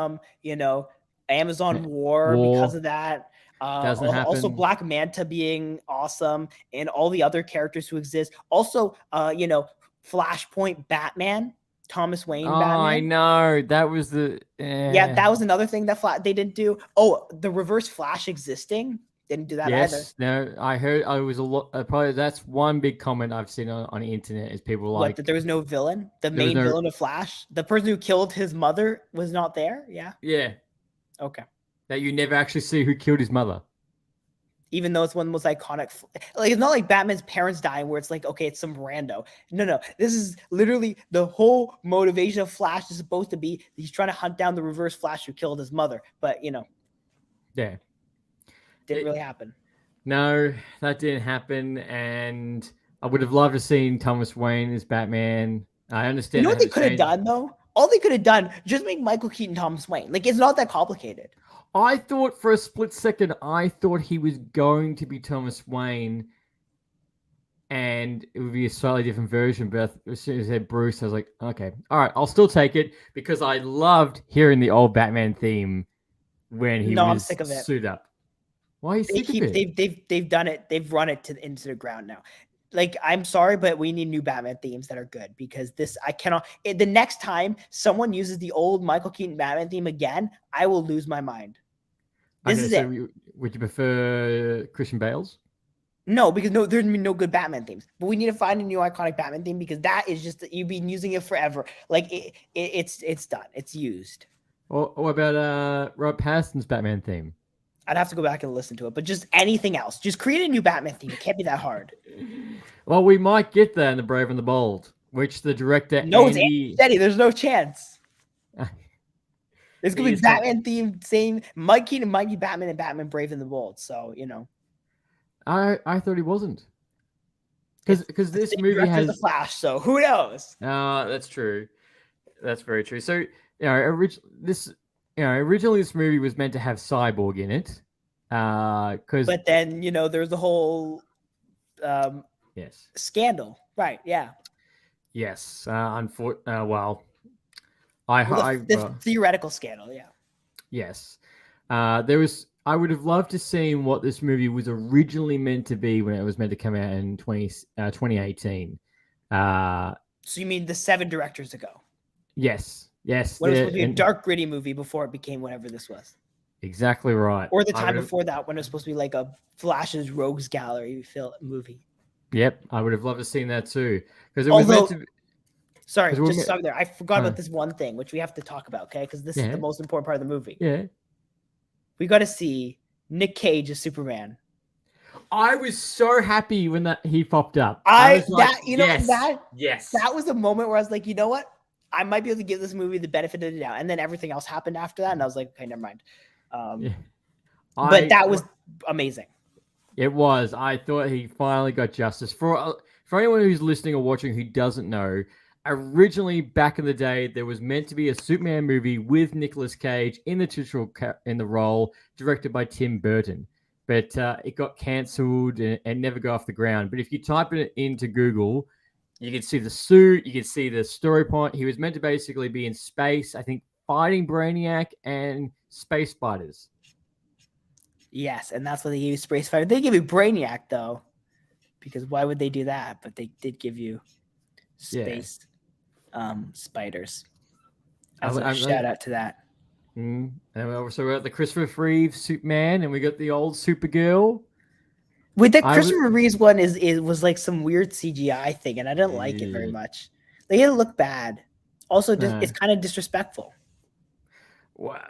Amazon war because of that. Doesn't also happen. Black Manta being awesome and all the other characters who exist. Also, Flashpoint Batman, Thomas Wayne Batman. I know. That was the Yeah, that was another thing that they didn't do. Oh, the Reverse Flash existing. Didn't do that either. No, I heard I was a lot. Probably that's one big comment I've seen on the internet is people like that there was no villain. The main villain of Flash, the person who killed his mother, was not there. Yeah. Yeah. Okay. That you never actually see who killed his mother. Even though it's one of the most iconic, like it's not like Batman's parents dying where it's like, okay, it's some rando. No, this is literally the whole motivation of Flash is supposed to be he's trying to hunt down the Reverse Flash who killed his mother, but yeah, didn't really happen. No, that didn't happen, and I would have loved to seen Thomas Wayne as Batman. I understand. You know what they could have done though? All they could have done, just make Michael Keaton Thomas Wayne. Like it's not that complicated. I thought for a split second, I thought he was going to be Thomas Wayne and it would be a slightly different version. But as soon as I said Bruce, I was like, okay, all right, I'll still take it because I loved hearing the old Batman theme when he was I'm sick of it. suit up. Why are you sick of it? They've done it. They've run it into the ground now. Like, I'm sorry, but we need new Batman themes that are good because I cannot. The next time someone uses the old Michael Keaton Batman theme again, I will lose my mind. This is it. Would you prefer Christian Bale's? No, because there's gonna be no good Batman themes. But we need to find a new iconic Batman theme because that is just you've been using it forever. Like it's done. It's used. Or what about Rob Pattinson's Batman theme? I'd have to go back and listen to it. But just anything else. Just create a new Batman theme. It can't be that hard. Well, we might get that in The Brave and the Bold, which the director it's Andy Steady. There's no chance. It's gonna be Batman themed, same Mike Keaton, Mikey Batman, and Batman Brave and the Bold. So I thought he wasn't because this movie has the Flash. So who knows? That's true. That's very true. So originally this movie was meant to have Cyborg in it, but then there's a whole scandal, right? Yeah. Yes. Unfortunately, theoretical scandal, yeah. Yes. There was. I would have loved to see what this movie was originally meant to be when it was meant to come out in 2018. So you mean the 7 directors ago? Yes. Yes. When it was supposed to be a dark, gritty movie before it became whatever this was. Exactly right. Or the time before that when it was supposed to be like a Flash's Rogues Gallery movie. Yep. I would have loved to see that too. Because it was meant to be... Sorry, just stop there. I forgot about this one thing, which we have to talk about, okay? Because this is the most important part of the movie. Yeah. We got to see Nick Cage as Superman. I was so happy when he popped up. That was the moment where I was like, you know what? I might be able to give this movie the benefit of the doubt. And then everything else happened after that, and I was like, okay, never mind. But that was amazing. It was. I thought he finally got justice. For anyone who's listening or watching who doesn't know, originally back in the day, there was meant to be a Superman movie with Nicolas Cage in the role, directed by Tim Burton. But it got cancelled and never got off the ground. But if you type it into Google, you can see the suit, you can see the story point. He was meant to basically be in space, I think, fighting Brainiac and space spiders. Yes, and that's what they gave you, Space Fighter. They give you Brainiac, though, because why would they do that? But they did give you space spiders. As a shout out to that. And we also got the Christopher Reeve Superman, and we got the old Supergirl. With the Christopher Reeves one was like some weird CGI thing, and I didn't like it very much. They didn't look bad. Also, it's kind of disrespectful. Well,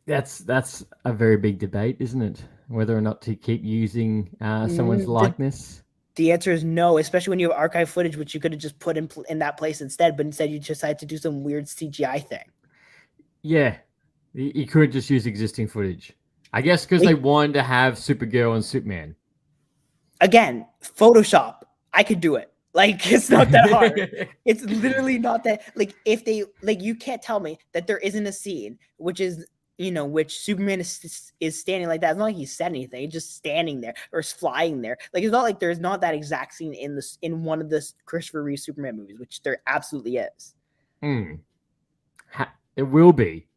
that's a very big debate, isn't it? Whether or not to keep using someone's The, likeness. the answer is no, especially when you have archive footage, which you could have just put in that place instead, but instead you decided to do some weird CGI thing. Yeah, you could just use existing footage. I guess because they wanted to have Supergirl and Superman. Again, Photoshop. I could do it. Like, it's not that hard. It's literally not that. Like, if they you can't tell me that there isn't a scene which is which Superman is standing like that. It's not like he said anything. He's just standing there or is flying there. Like, it's not like there's not that exact scene in one of the Christopher Reeve Superman movies, which there absolutely is. It will be.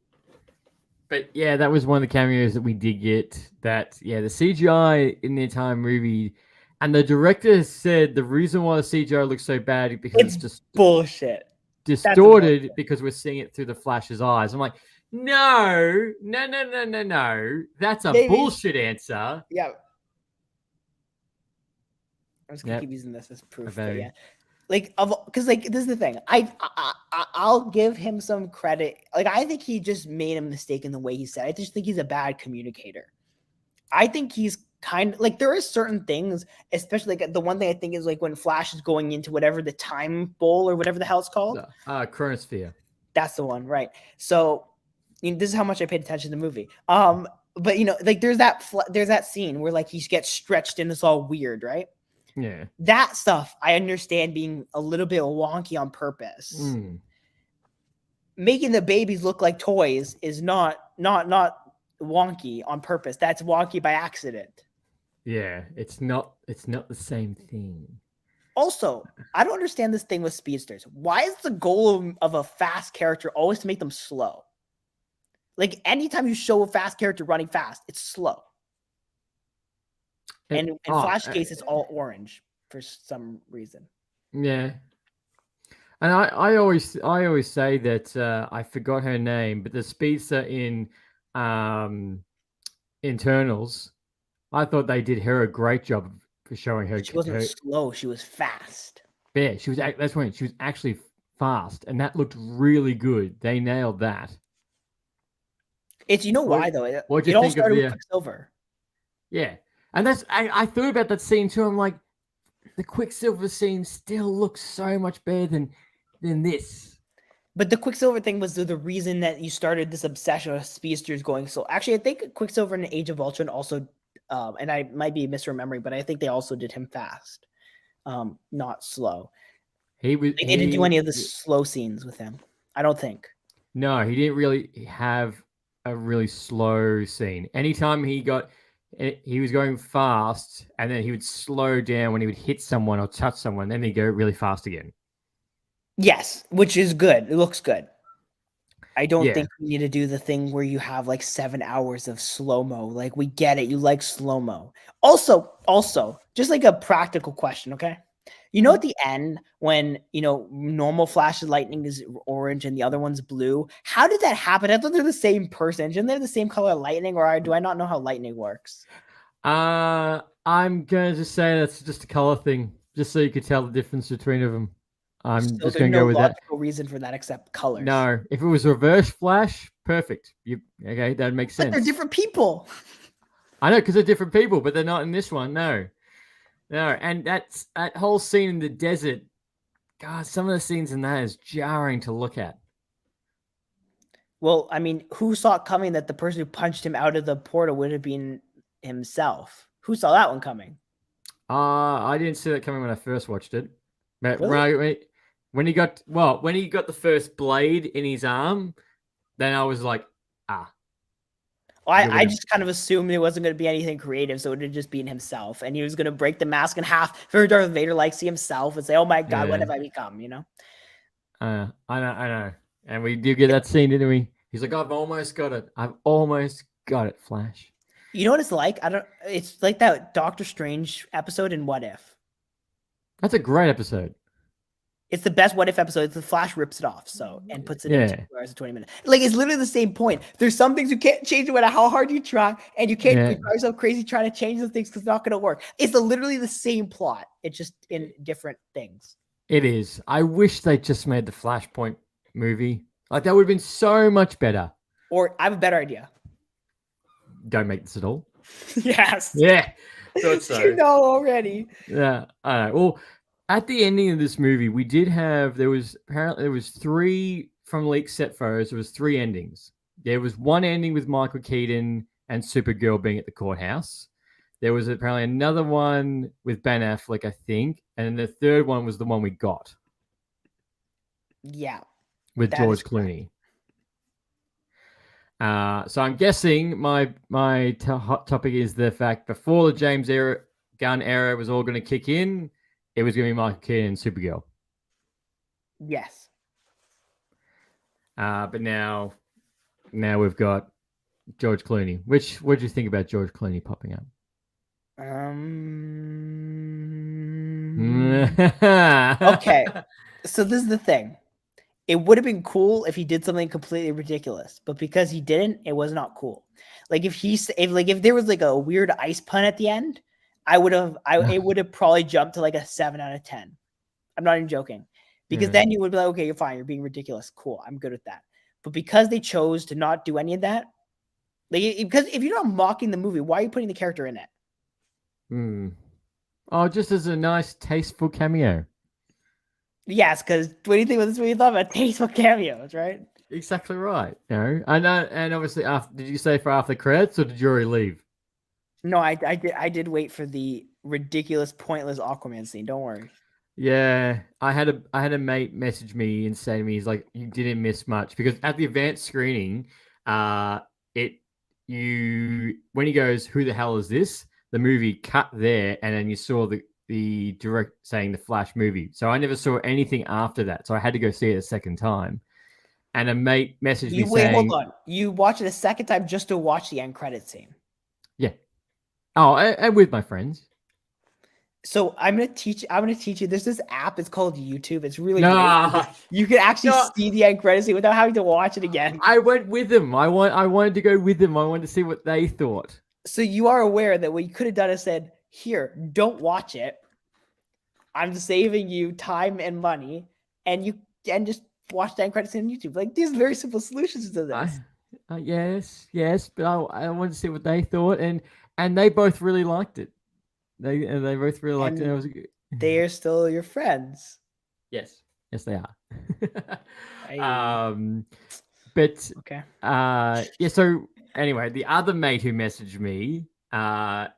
But yeah, that was one of the cameos that we did get. That the CGI in the entire movie, and the director said the reason why the CGI looks so bad is because it's just bullshit, distorted because we're seeing it through the Flash's eyes. I'm like, no. That's a bullshit answer. Yeah. I'm just gonna keep using this as proof. But yeah. Like, because this is the thing. I'll give him some credit. Like, I think he just made a mistake in the way he said. I just think he's a bad communicator. I think he's kind of like, there are certain things, especially like the one thing I think is like when Flash is going into whatever the time bowl or whatever the hell it's called. Chronosphere. That's the one, right? So, this is how much I paid attention to the movie. But like there's that scene where like he gets stretched and it's all weird, right? Yeah, that stuff I understand being a little bit wonky on purpose. Making the babies look like toys is not wonky on purpose. That's wonky by accident. Yeah, it's not the same thing. Also, I don't understand this thing with speedsters. Why is the goal of a fast character always to make them slow? Like, anytime you show a fast character running fast, it's slow. And in Flash case, it's all orange for some reason. Yeah. And I always say that I forgot her name, but the speedster in Internals, I thought they did her a great job for showing her. She wasn't slow; she was fast. Yeah, she was. That's right. She was actually fast, and that looked really good. They nailed that. It's why though. What do you think of with Quicksilver? Yeah. And I thought about that scene too. I'm like, the Quicksilver scene still looks so much better than this. But the Quicksilver thing was the reason that you started this obsession with speedsters going slow. Actually, I think Quicksilver in Age of Ultron also, and I might be misremembering, but I think they also did him fast, not slow. They didn't do any of the slow scenes with him, I don't think. No, he didn't really have a really slow scene. Anytime he was going fast, and then he would slow down when he would hit someone or touch someone. Then he'd go really fast again. Yes, which is good. It looks good. I don't think we need to do the thing where you have like 7 hours of slow-mo. Like, we get it. You like slow-mo. Also, just like a practical question, okay? At the end when, normal Flash of Lightning is orange and the other one's blue, how did that happen? I thought they're the same person. Isn't they the same color lightning, or do I not know how lightning works? I'm going to just say that's just a color thing, just so you could tell the difference between them. I'm just going to go with that. No reason for that except colors. No, if it was reverse Flash, perfect. Okay, that makes sense. But they're different people. I know, because they're different people, but they're not in this one. No, and that whole scene in the desert, God, some of the scenes in that is jarring to look at. Well, I mean, who saw it coming that the person who punched him out of the portal would have been himself? Who saw that one coming? I didn't see that coming when I first watched it. But really? when he got the first blade in his arm, then I was like, Well, I just kind of assumed it wasn't going to be anything creative, so it would just be in himself, and he was going to break the mask in half for Darth Vader, like see himself and say, "Oh my God, what have I become?" I know, and we do get that scene, didn't we? He's like, "I've almost got it, Flash." You know what it's like? It's like that Doctor Strange episode in What If. That's a great episode. It's the best What If episode. The Flash rips it off and puts it in 2 hours and 20 minutes. Like, it's literally the same point. There's some things you can't change no matter how hard you try, and you can't drive yourself crazy trying to change the things because it's not going to work. It's literally the same plot. It's just in different things. It is. I wish they just made the Flashpoint movie. Like, that would have been so much better. Or I have a better idea. Don't make this at all. Yes. Yeah. Thought so. You know already. Yeah. All right. Well, at the ending of this movie, we did have there was 3 from leaked set photos. There was 3 endings. There was one ending with Michael Keaton and Supergirl being at the courthouse. There was apparently another one with Ben Affleck, I think, and then the third one was the one we got Yeah. with That George is correct. Clooney. So I'm guessing my hot topic is the fact before the James Gunn era was all going to kick in, it was going to be Michael Keaton and Supergirl. Yes. But now we've got George Clooney. What do you think about George Clooney popping up? Okay. So this is the thing. It would have been cool if he did something completely ridiculous, but because he didn't, it was not cool. Like if there was like a weird ice pun at the end, it would have probably jumped to like a 7 out of 10. I'm not even joking. Because then you would be like, okay, you're fine. You're being ridiculous. Cool. I'm good with that. But because they chose to not do any of that, because if you're not mocking the movie, why are you putting the character in it? Oh, just as a nice, tasteful cameo. Yes, because what do you think about this movie? You thought about tasteful cameos, right? Exactly right. I know, and obviously, did you say for after the credits, or did you already leave? No, I did wait for the ridiculous, pointless Aquaman scene. Don't worry. Yeah, I had a mate message me and say to me, he's like, you didn't miss much because at the advanced screening, when he goes, who the hell is this? The movie cut there, and then you saw the direct saying the Flash movie. So I never saw anything after that. So I had to go see it a second time. And a mate messaged me saying, hold on. You watch it a second time just to watch the end credit scene. Yeah. Oh, and with my friends. So I'm gonna teach you. There's this app. It's called YouTube. It's really great. You can actually see the end credit scene without having to watch it again. I went with them. I wanted to go with them. I wanted to see what they thought. So you are aware that what you could have done is said, "Here, don't watch it. I'm saving you time and money, and just watch the end credit scene on YouTube." Like these very simple solutions to this. Yes, but I wanted to see what they thought, and they both really liked it. They both really liked it. It was good. They are still your friends. Yes, they are. Hey. But okay. Yeah. So anyway, the other mate who messaged me,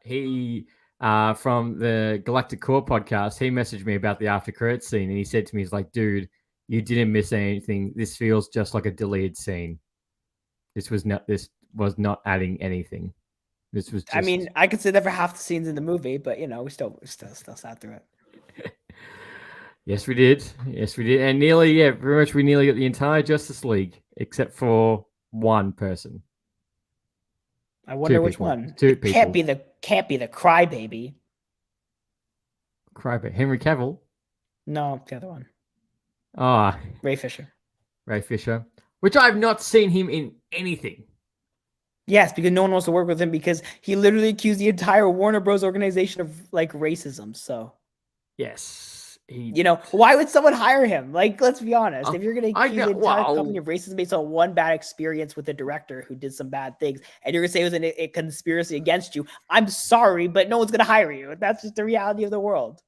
he from the Galactic Core podcast, he messaged me about the after credits scene, and he said to me, he's like, dude, you didn't miss anything. This feels just like a deleted scene. This was not adding anything. This was just... I mean, I could say that for half the scenes in the movie, but we still sat through it. Yes, we did. And pretty much we nearly got the entire Justice League except for one person. I wonder which one. Two people. Can't be the Crybaby. Crybaby. Henry Cavill? No, the other one. Ray Fisher. Which I've not seen him in anything. Yes, because no one wants to work with him because he literally accused the entire Warner Bros. Organization of racism. So, yes, why would someone hire him? Let's be honest. If you're going to accuse the entire company of racism based on one bad experience with a director who did some bad things, and you're going to say it was a conspiracy against you, I'm sorry, but no one's going to hire you. That's just the reality of the world.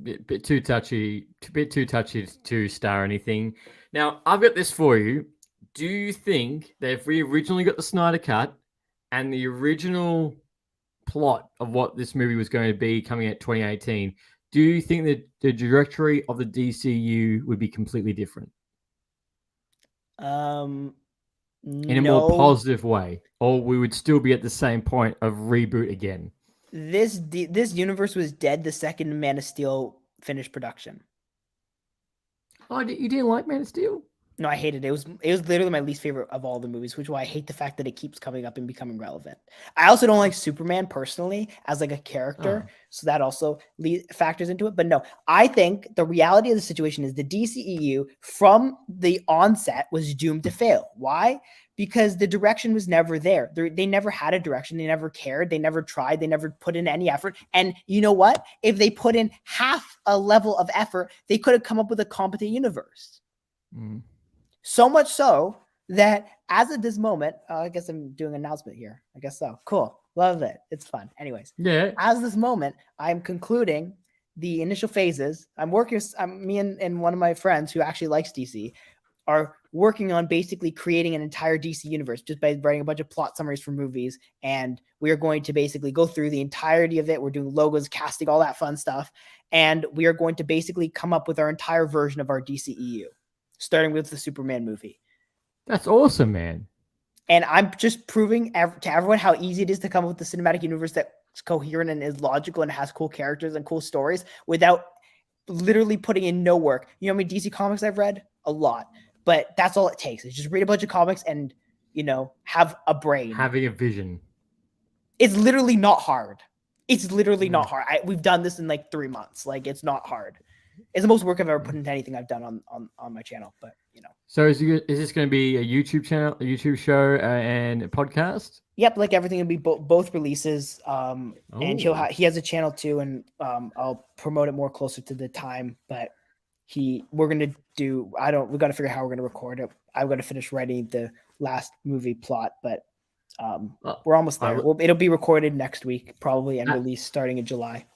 Bit too touchy to star anything. Now, I've got this for you. Do you think that if we originally got the Snyder Cut and the original plot of what this movie was going to be coming out 2018, do you think that the trajectory of the DCU would be completely different? In a more positive way, or we would still be at the same point of reboot again? This universe was dead the second Man of Steel finished production. Oh, you didn't like Man of Steel? No, I hated it. It was literally my least favorite of all the movies, which is why I hate the fact that it keeps coming up and becoming relevant. I also don't like Superman personally as a character, so that also factors into it. But no, I think the reality of the situation is the DCEU from the onset was doomed to fail. Why? Because the direction was never there. They never had a direction. They never cared. They never tried. They never put in any effort. And you know what? If they put in half a level of effort, they could have come up with a competent universe. Mm. So much so that as of this moment, I guess I'm doing an announcement here. I guess so. Cool. Love it. It's fun. Anyways, Yeah. as this moment, I'm concluding the initial phases. Me and one of my friends who actually likes DC are working on basically creating an entire DC universe just by writing a bunch of plot summaries for movies. And we are going to basically go through the entirety of it. We're doing logos, casting, all that fun stuff. And we are going to basically come up with our entire version of our DCEU, starting with the Superman movie. That's awesome, man. And I'm just proving to everyone how easy it is to come up with the cinematic universe that's coherent and is logical and has cool characters and cool stories without literally putting in no work. You know how many DC comics I've read? A lot. But that's all it takes. Is just read a bunch of comics and, have a brain. Having a vision. It's literally not hard. It's literally not hard. We've done this in like 3 months. Like, it's not hard. It's the most work I've ever put into anything I've done on my channel. But, So is this going to be a YouTube channel, a YouTube show, and a podcast? Yep, like everything will be both releases. And he has a channel too, and I'll promote it more closer to the time. But we got to figure out how we're gonna record it. I've got to finish writing the last movie plot, but we're almost there. It'll be recorded next week probably and released starting in July.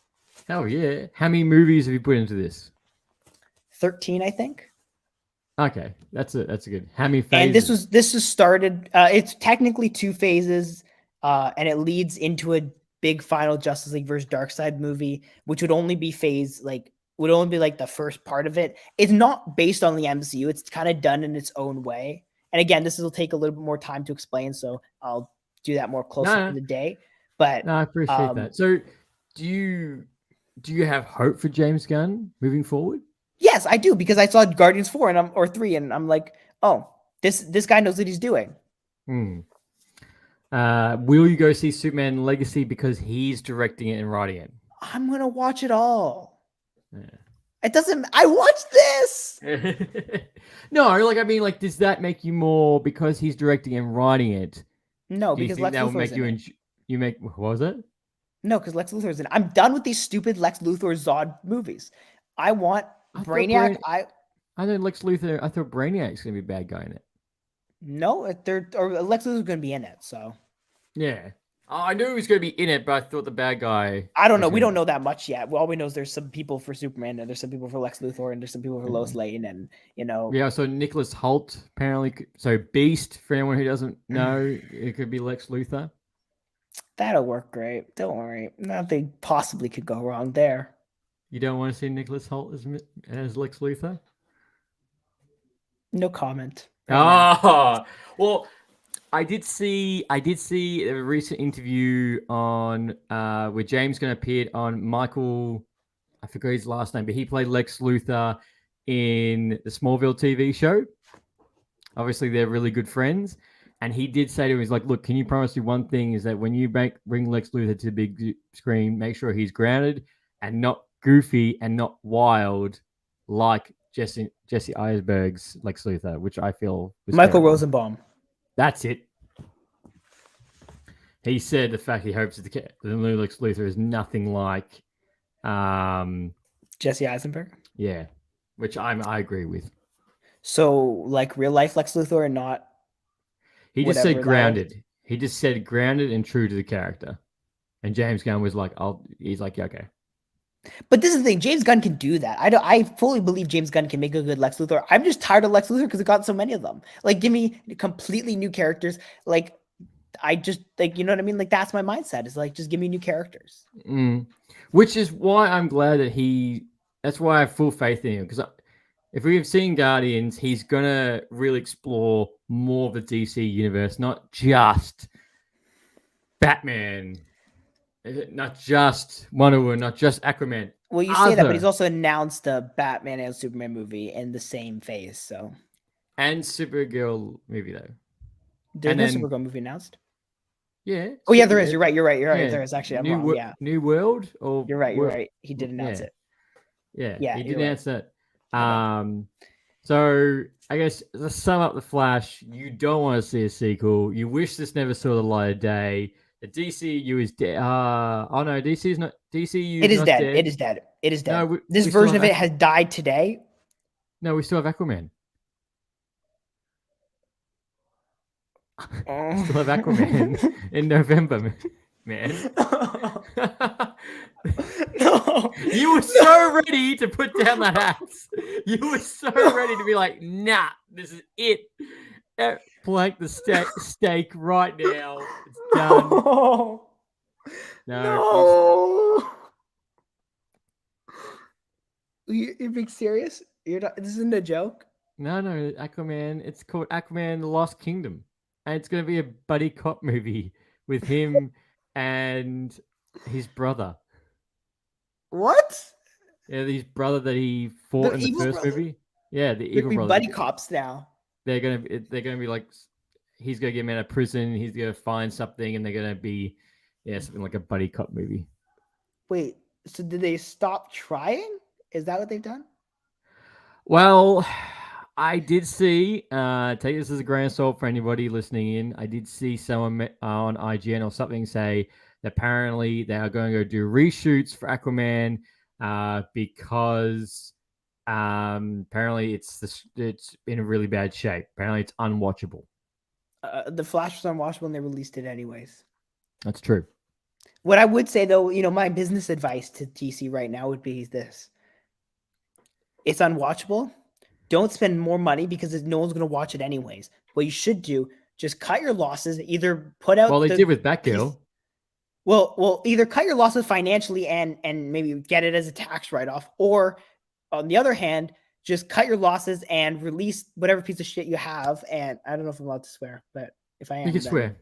Hell yeah! How many movies have you put into this? 13, I think. Okay, that's a good. How many phases? And this was started. It's technically 2 phases, and it leads into a big final Justice League versus Darkseid movie, which would only be the first part of it. It's not based on the MCU. It's kind of done in its own way. And again, this will take a little bit more time to explain, so I'll do that more closer to the day. But I appreciate that. So, do you have hope for James Gunn moving forward? Yes, I do, because I saw Guardians 4 or 3, and I'm like, oh, this guy knows what he's doing. Will you go see Superman Legacy because he's directing it and writing it? I'm gonna watch it all. Yeah. It doesn't. I watched this. No, does that make you more because he's directing and writing it? No, because Lex Luthor's in it. What was it? No, because Lex Luthor's in it. I'm done with these stupid Lex Luthor Zod movies. I want Brainiac. I know Lex Luthor. I thought Brainiac's gonna be a bad guy in it. No, Lex Luthor's gonna be in it. So yeah, I knew he was gonna be in it, but I thought the bad guy. I don't know. We don't know that much yet. All we know is there's some people for Superman, and there's some people for Lex Luthor, and there's some people for Lois Lane, and Yeah, so Nicholas Hoult apparently. So Beast, for anyone who doesn't know, it could be Lex Luthor. That'll work great. Don't worry. Nothing possibly could go wrong there. You don't want to see Nicholas Hoult as Lex Luthor? No comment. Well, I did see a recent interview on where James Gunn appeared on Michael. I forgot his last name, but he played Lex Luthor in the Smallville TV show. Obviously, they're really good friends. And he did say to him, he's like, look, can you promise me one thing is that when you bring Lex Luthor to the big screen, make sure he's grounded and not goofy and not wild like Jesse Eisenberg's Lex Luthor, which I feel was Michael terrible. Rosenbaum. That's it. He said the fact he hopes that the new Lex Luthor is nothing like Jesse Eisenberg. Yeah, which I agree with. So like real life Lex Luthor and not. He just said grounded. He just said grounded and true to the character. And James Gunn was like, he's like, yeah, okay. But this is the thing, James Gunn can do that. I fully believe James Gunn can make a good Lex Luthor. I'm just tired of Lex Luthor because it got so many of them. Like, give me completely new characters. Like, I just like, you know what I mean? Like, that's my mindset. Is like, just give me new characters. Which is why I'm glad that that's why I have full faith in him. Because if we've seen Guardians, he's gonna really explore more of the DC universe, not just Batman. Not just Wonder Woman, not just Aquaman. Well, you say that, but he's also announced a Batman and Superman movie in the same phase, so. And Supergirl movie, though. There's no Supergirl movie announced? Yeah. Oh, yeah, there is. You're right. Yeah. There is. Actually, I'm wrong. Yeah. New World? Or You're right. He did announce it. Yeah, he did announce that. So, I guess, to sum up The Flash, you don't want to see a sequel. You wish this never saw the light of day. The DCU is dead. Oh no, DC is not. DCU. It is dead. It is dead. It is dead. No, this version of it has died today. No, we still have Aquaman. Still have Aquaman in November, man. No. You were so ready to put down that axe. You were so ready to be like, nah, this is it. Plank the steak right now. It's done. No. No. No. You're being serious? You're not. This isn't a joke. No, Aquaman. It's called Aquaman: The Lost Kingdom, and it's going to be a buddy cop movie with him and his brother. What? Yeah, his brother that he fought The in the evil first brother? movie. Yeah, the They're evil be brother. buddy cops now. They're gonna be like, he's gonna get him out of prison. He's gonna find something, and they're gonna be, something like a buddy cop movie. Wait. So did they stop trying? Is that what they've done? Well, I did see. Take this as a grain of salt for anybody listening in. I did see someone on IGN or something say that apparently they are going to do reshoots for Aquaman because apparently it's in a really bad shape. Apparently it's unwatchable. The Flash was unwatchable and they released it anyways. That's true. What I would say though, my business advice to DC right now would be this. It's unwatchable. Don't spend more money because no one's going to watch it anyways. What you should do, just cut your losses. Either put out. Well, they did with Batgirl. Well, either cut your losses financially and maybe get it as a tax write-off, or on the other hand, just cut your losses and release whatever piece of shit you have. And I don't know if I'm allowed to swear, but if I am, You can then- swear.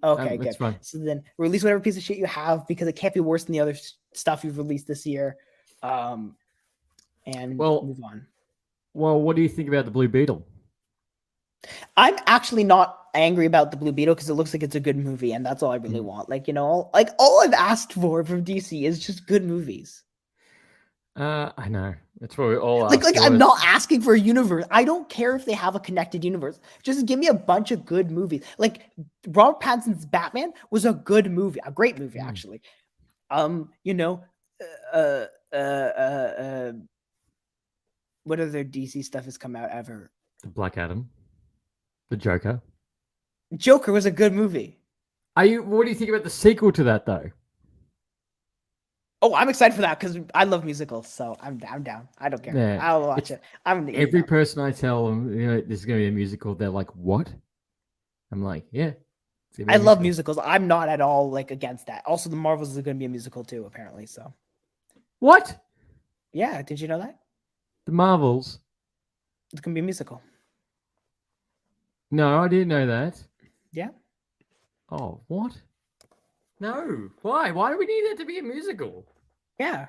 Okay, That's good. fine. So then release whatever piece of shit you have because it can't be worse than the other stuff you've released this year. And move on. Well, what do you think about the Blue Beetle? I'm actually not angry about the Blue Beetle because it looks like it's a good movie, and that's all I really want. All I've asked for from DC is just good movies. I know. That's what we all Like ask I'm for. not asking for a universe. I don't care if they have a connected universe. Just give me a bunch of good movies. Like Robert Pattinson's Batman was a good movie, a great movie actually. What other DC stuff has come out ever? The Black Adam, the Joker. Joker was a good movie. What do you think about the sequel to that though? Oh, I'm excited for that because I love musicals, so I'm down. I don't care. Yeah, I'll watch it. I'm gonna Every person I tell them, this is going to be a musical, they're like, "What?" I'm like, "Yeah." it's gonna be I a love musical." musicals. I'm not at all against that. Also, the Marvels is going to be a musical too, apparently. So, What? yeah, did you know that The Marvels? it's going to be a musical? No, I didn't know that. Yeah. Oh, what? No. Why? Why do we need that to be a musical? Yeah.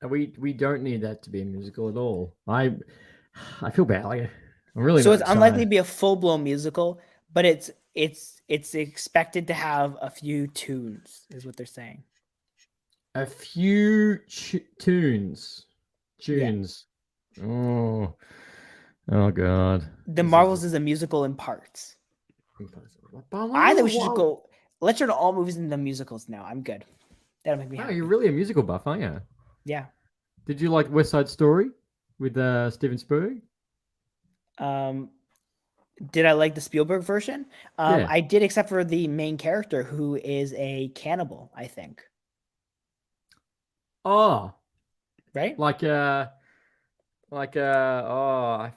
We don't need that to be a musical at all. I feel bad. Like I'm really. So not it's unlikely to excited. be a full blown musical, but it's expected to have a few tunes, is what they're saying. A few tunes. Yeah. Oh God. The Marvels is a musical in parts. But I think we should just go. Let's turn all movies into musicals now. I'm good. That'll make me Wow, happy. you're really a musical buff, aren't you? Yeah. Did you like West Side Story with Steven Spielberg? Did I like the Spielberg version? Yeah. I did, except for the main character who is a cannibal, I think. Oh, Right? I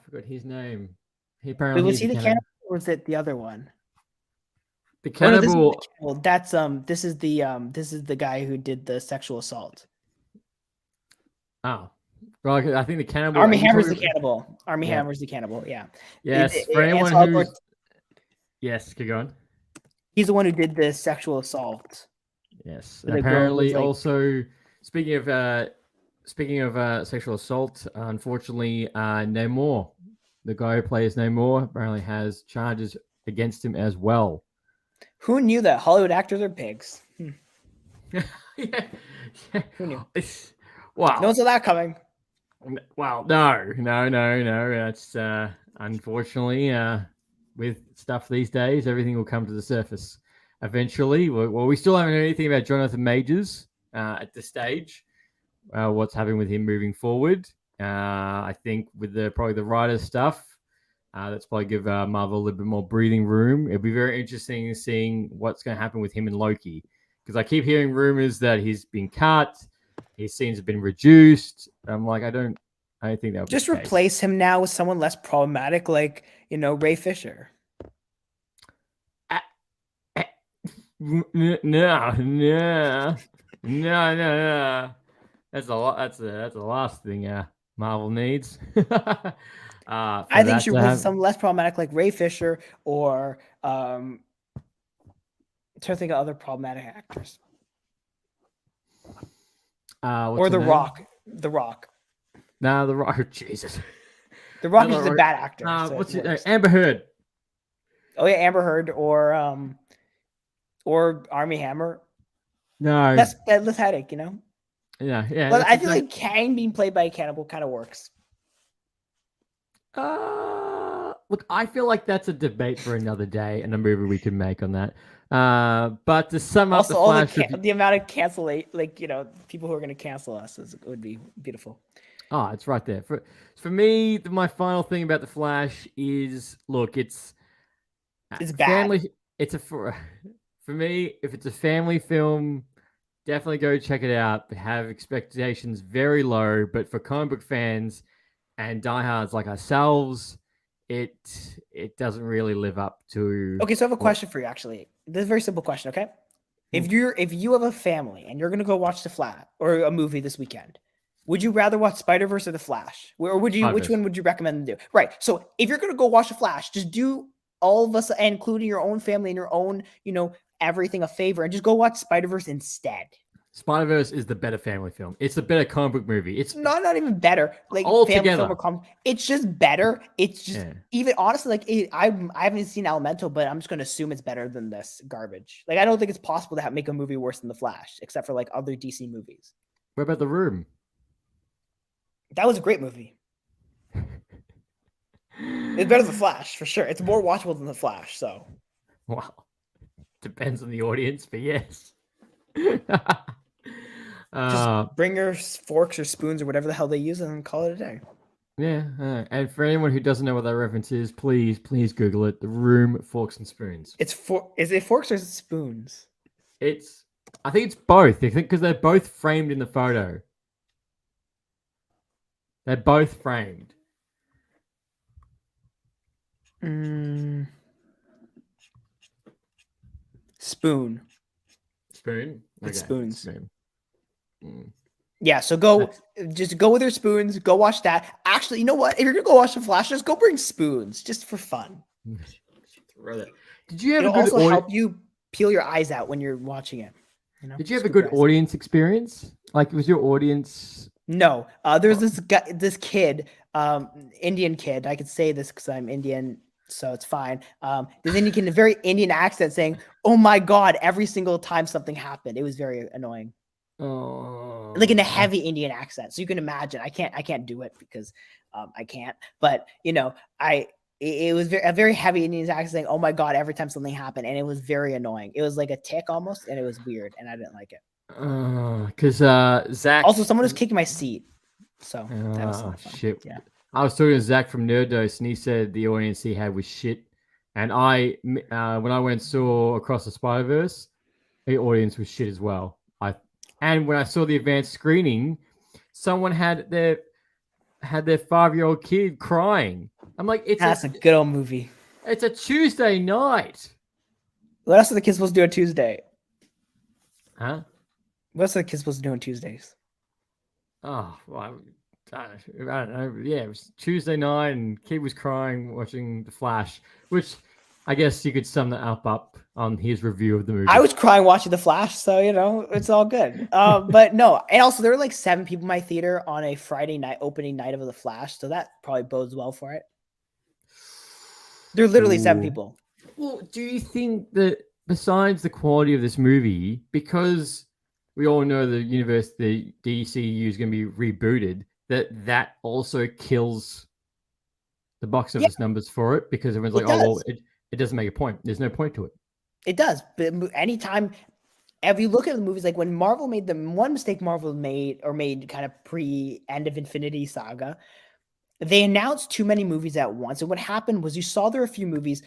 forgot his name. He Wait, apparently was is he a the cannibal. cannibal or was it the other one? The Oh, no, this is cannibal. the cannibal. That's this is the guy who did the sexual assault. Oh, well, I think the cannibal. Army you Hammer's the probably- cannibal. Army Yeah. Hammer's the cannibal. Yeah. Yes, It- for it- anyone it's all who's. about- Yes, keep going. He's the one who did the sexual assault. Yes, The girl apparently was like- also speaking of sexual assault, unfortunately, Namor, the guy who plays Namor, apparently has charges against him as well. Who knew that Hollywood actors are pigs? yeah. Who knew? Wow. No one saw that coming. Well, no. That's unfortunately with stuff these days, everything will come to the surface eventually. Well, we still haven't heard anything about Jonathan Majors at this stage. What's happening with him moving forward? I think with probably the writer stuff, That's probably give Marvel a little bit more breathing room. It'll be very interesting seeing what's going to happen with him and Loki, because I keep hearing rumors that he's been cut, his scenes have been reduced. I'm like, I don't think that would Just be the case. replace him now with someone less problematic, like Ray Fisher. No. That's a lot. That's the last thing Marvel needs. I think she was some less problematic, like Ray Fisher, or trying to think of other problematic actors. Or The Rock. The Rock. Nah, The Rock. Jesus. The Rock is a bad actor. What's it? Amber Heard. Oh yeah, Amber Heard or Armie Hammer. No. Less headache, Yeah. But I feel like Kang being played by a cannibal kind of works. Look, I feel like that's a debate for another day and a movie we can make on that. But to sum up Also, the Flash, the amount of people who are going to cancel us would be beautiful. Oh, it's right there. For me, my final thing about the Flash is, look, it's bad. Family. For me, if it's a family film, definitely go check it out. Have expectations very low, but for comic book fans and diehards like ourselves, it doesn't really live up to. Okay, so I have a question for you. Actually, this is a very simple question. Okay, if you have a family and you're gonna go watch The Flash or a movie this weekend, would you rather watch Spider-Verse or The Flash? Or would you? Which one would you recommend to do? Right. So if you're gonna go watch The Flash, just do all of us, including your own family and your own, everything, a favor, and just go watch Spider-Verse instead. Spider-Verse is the better family film. It's the better comic book movie. It's not even better. Like altogether. Family film or it's just better. It's just even honestly, I haven't seen Elemental, but I'm just gonna assume it's better than this garbage. Like I don't think it's possible to make a movie worse than The Flash, except for like other DC movies. What about The Room? That was a great movie. It's better than The Flash for sure. It's more watchable than The Flash. So, well, depends on the audience, but yes. Just bring your forks or spoons or whatever the hell they use and call it a day. Yeah, and for anyone who doesn't know what that reference is, please Google it. The Room, Forks and Spoons. Is it forks or is it spoons? I think it's both. I think because they're both framed in the photo. They're both framed. Spoon. Spoon? It's spoons. Spoon. Yeah, so just go with your spoons. Go watch that. Actually, you know what? If you're going to go watch The Flash, just go bring spoons just for fun. Did you have It'll also help you peel your eyes out when you're watching it. Did you have a good audience experience? Like, was your audience... No, there's this guy, this kid, Indian kid. I could say this because I'm Indian, so it's fine. This Indian kid, in a very Indian accent, saying, "Oh my God!" every single time something happened. It was very annoying. Oh, like in a heavy Indian accent. So you can imagine. I can't do it because I can't. But it was a very heavy Indian accent saying, "Oh my God!" every time something happened, and it was very annoying. It was like a tick almost, and it was weird, and I didn't like it. Because Zach. Also, someone was kicking my seat. So that was shit. Yeah. I was talking to Zach from Nerd Dose, and he said the audience he had was shit. And when I went and saw Across the Spider-Verse, the audience was shit as well. And when I saw the advanced screening, someone had their 5-year-old kid crying. I'm like, that's a good old movie. It's a Tuesday night. What else are the kids supposed to do on Tuesday? Huh? What else are the kids supposed to do on Tuesdays? Oh, well, I don't know. Yeah, it was Tuesday night, and kid was crying watching The Flash, which I guess you could sum that up on his review of the movie. I was crying watching The Flash, so it's all good. But no, and also there were like 7 people in my theater on a Friday night opening night of The Flash, so that probably bodes well for it. There are literally 7 people. Well, do you think that besides the quality of this movie, because we all know the DCU is going to be rebooted, that also kills the box office numbers for it, because everyone's like, it doesn't make a point. There's no point to it. It does. But anytime, if you look at the movies, like when Marvel made one mistake Marvel made kind of pre-end of Infinity Saga, they announced too many movies at once. And what happened was you saw there were a few movies.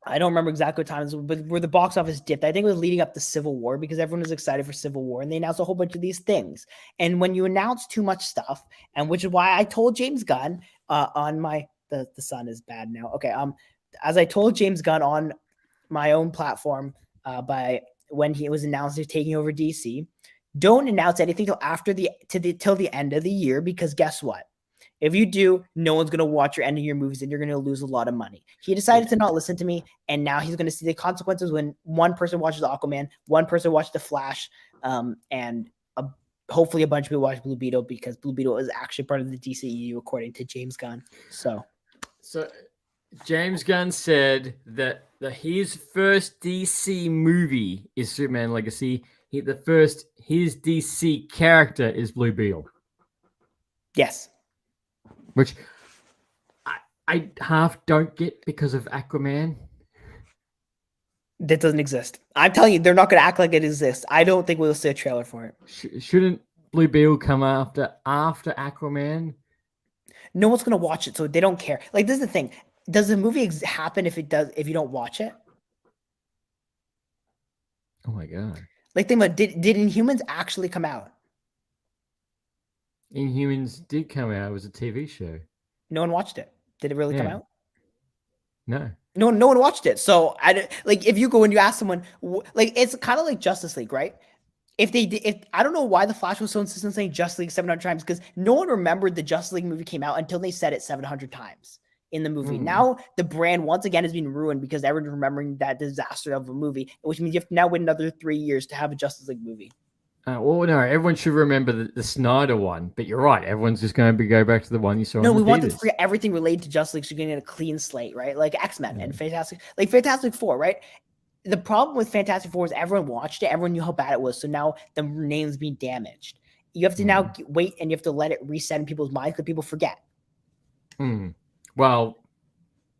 I don't remember exactly what times, but where the box office dipped. I think it was leading up to Civil War because everyone was excited for Civil War, and they announced a whole bunch of these things. And when you announce too much stuff, and which is why I told James Gunn on my the sun is bad now. Okay, as I told James Gunn on my own platform by when he was announced he's taking over DC, don't announce anything till the end of the year, because guess what? If you do, no one's going to watch your end of year movies and you're going to lose a lot of money. He decided to not listen to me, and now he's going to see the consequences when one person watches Aquaman, one person watches The Flash, and hopefully a bunch of people watch Blue Beetle, because Blue Beetle is actually part of the DCEU according to James Gunn. So James Gunn said that his first DC movie is Superman Legacy. His DC character is Blue Beetle. Yes. Which I half don't get because of Aquaman. That doesn't exist. I'm telling you, they're not going to act like it exists. I don't think we'll see a trailer for it. Shouldn't Blue Beetle come after Aquaman? No one's going to watch it, so they don't care. Like, this is the thing. Does the movie happen if you don't watch it? Oh my god! Like, think about, did Inhumans actually come out? Inhumans did come out. It was a TV show. No one watched it. Did it really come out? No. No one watched it. So if you go and you ask someone, like, it's kind of like Justice League, right? If I don't know why the Flash was so insistent saying Justice League 700 times, because no one remembered the Justice League movie came out until they said it 700 times in the movie. Now the brand once again has been ruined because everyone's remembering that disaster of a movie, which means you have to now wait another 3 years to have a Justice League movie. Well, no, everyone should remember the Snyder one, but you're right. Everyone's just going to go back to the one you saw. No, we want to forget everything related to Justice League, so you're getting a clean slate, right? Like X-Men and Fantastic Four, right? The problem with Fantastic Four is everyone watched it, everyone knew how bad it was, so now the name's being damaged. You have to now wait, and you have to let it reset in people's minds because people forget. Well,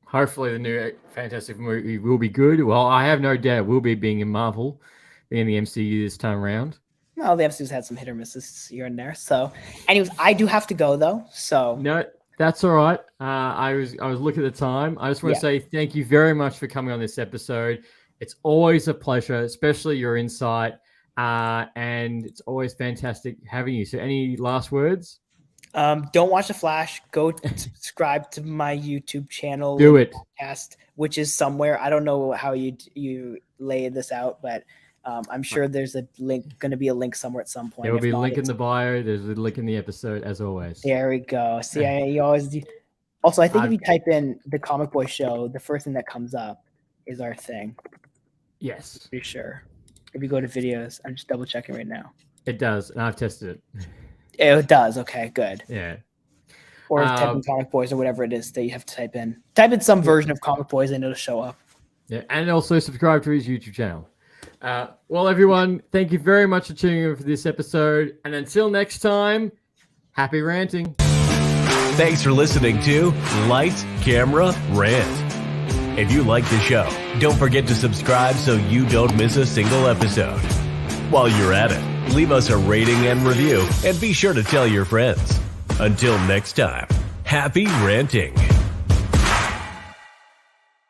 hopefully the new Fantastic movie will be good. Well, I have no doubt it will be, being in Marvel, being in the MCU this time around. Well, the MCU's had some hit or misses here and there. So, anyways, I do have to go though. So no, that's all right. I was looking at the time. I just want to say thank you very much for coming on this episode. It's always a pleasure, especially your insight, and it's always fantastic having you. So, any last words? Don't watch The Flash. Go subscribe to my YouTube channel. Do it. Podcast, which is somewhere. I don't know how you lay this out, but. I'm sure there's a link, going to be a link somewhere at some point. There will be a link in the bio. There's a link in the episode, as always. There we go. See, you always do. Also, I think if you type in the Comic Boy Show, the first thing that comes up is our thing. Yes. Pretty sure. If you go to videos, I'm just double checking right now. It does, and I've tested it. It does. Okay, good. Yeah. Or type in Comic Boys or whatever it is that you have to type in. Type in some version of Comic Boys and it'll show up. Yeah, and also subscribe to his YouTube channel. Well, everyone, thank you very much for tuning in for this episode. And until next time, happy ranting. Thanks for listening to Lights, Camera, Rant. If you like the show, don't forget to subscribe so you don't miss a single episode. While you're at it, leave us a rating and review, and be sure to tell your friends. Until next time, happy ranting.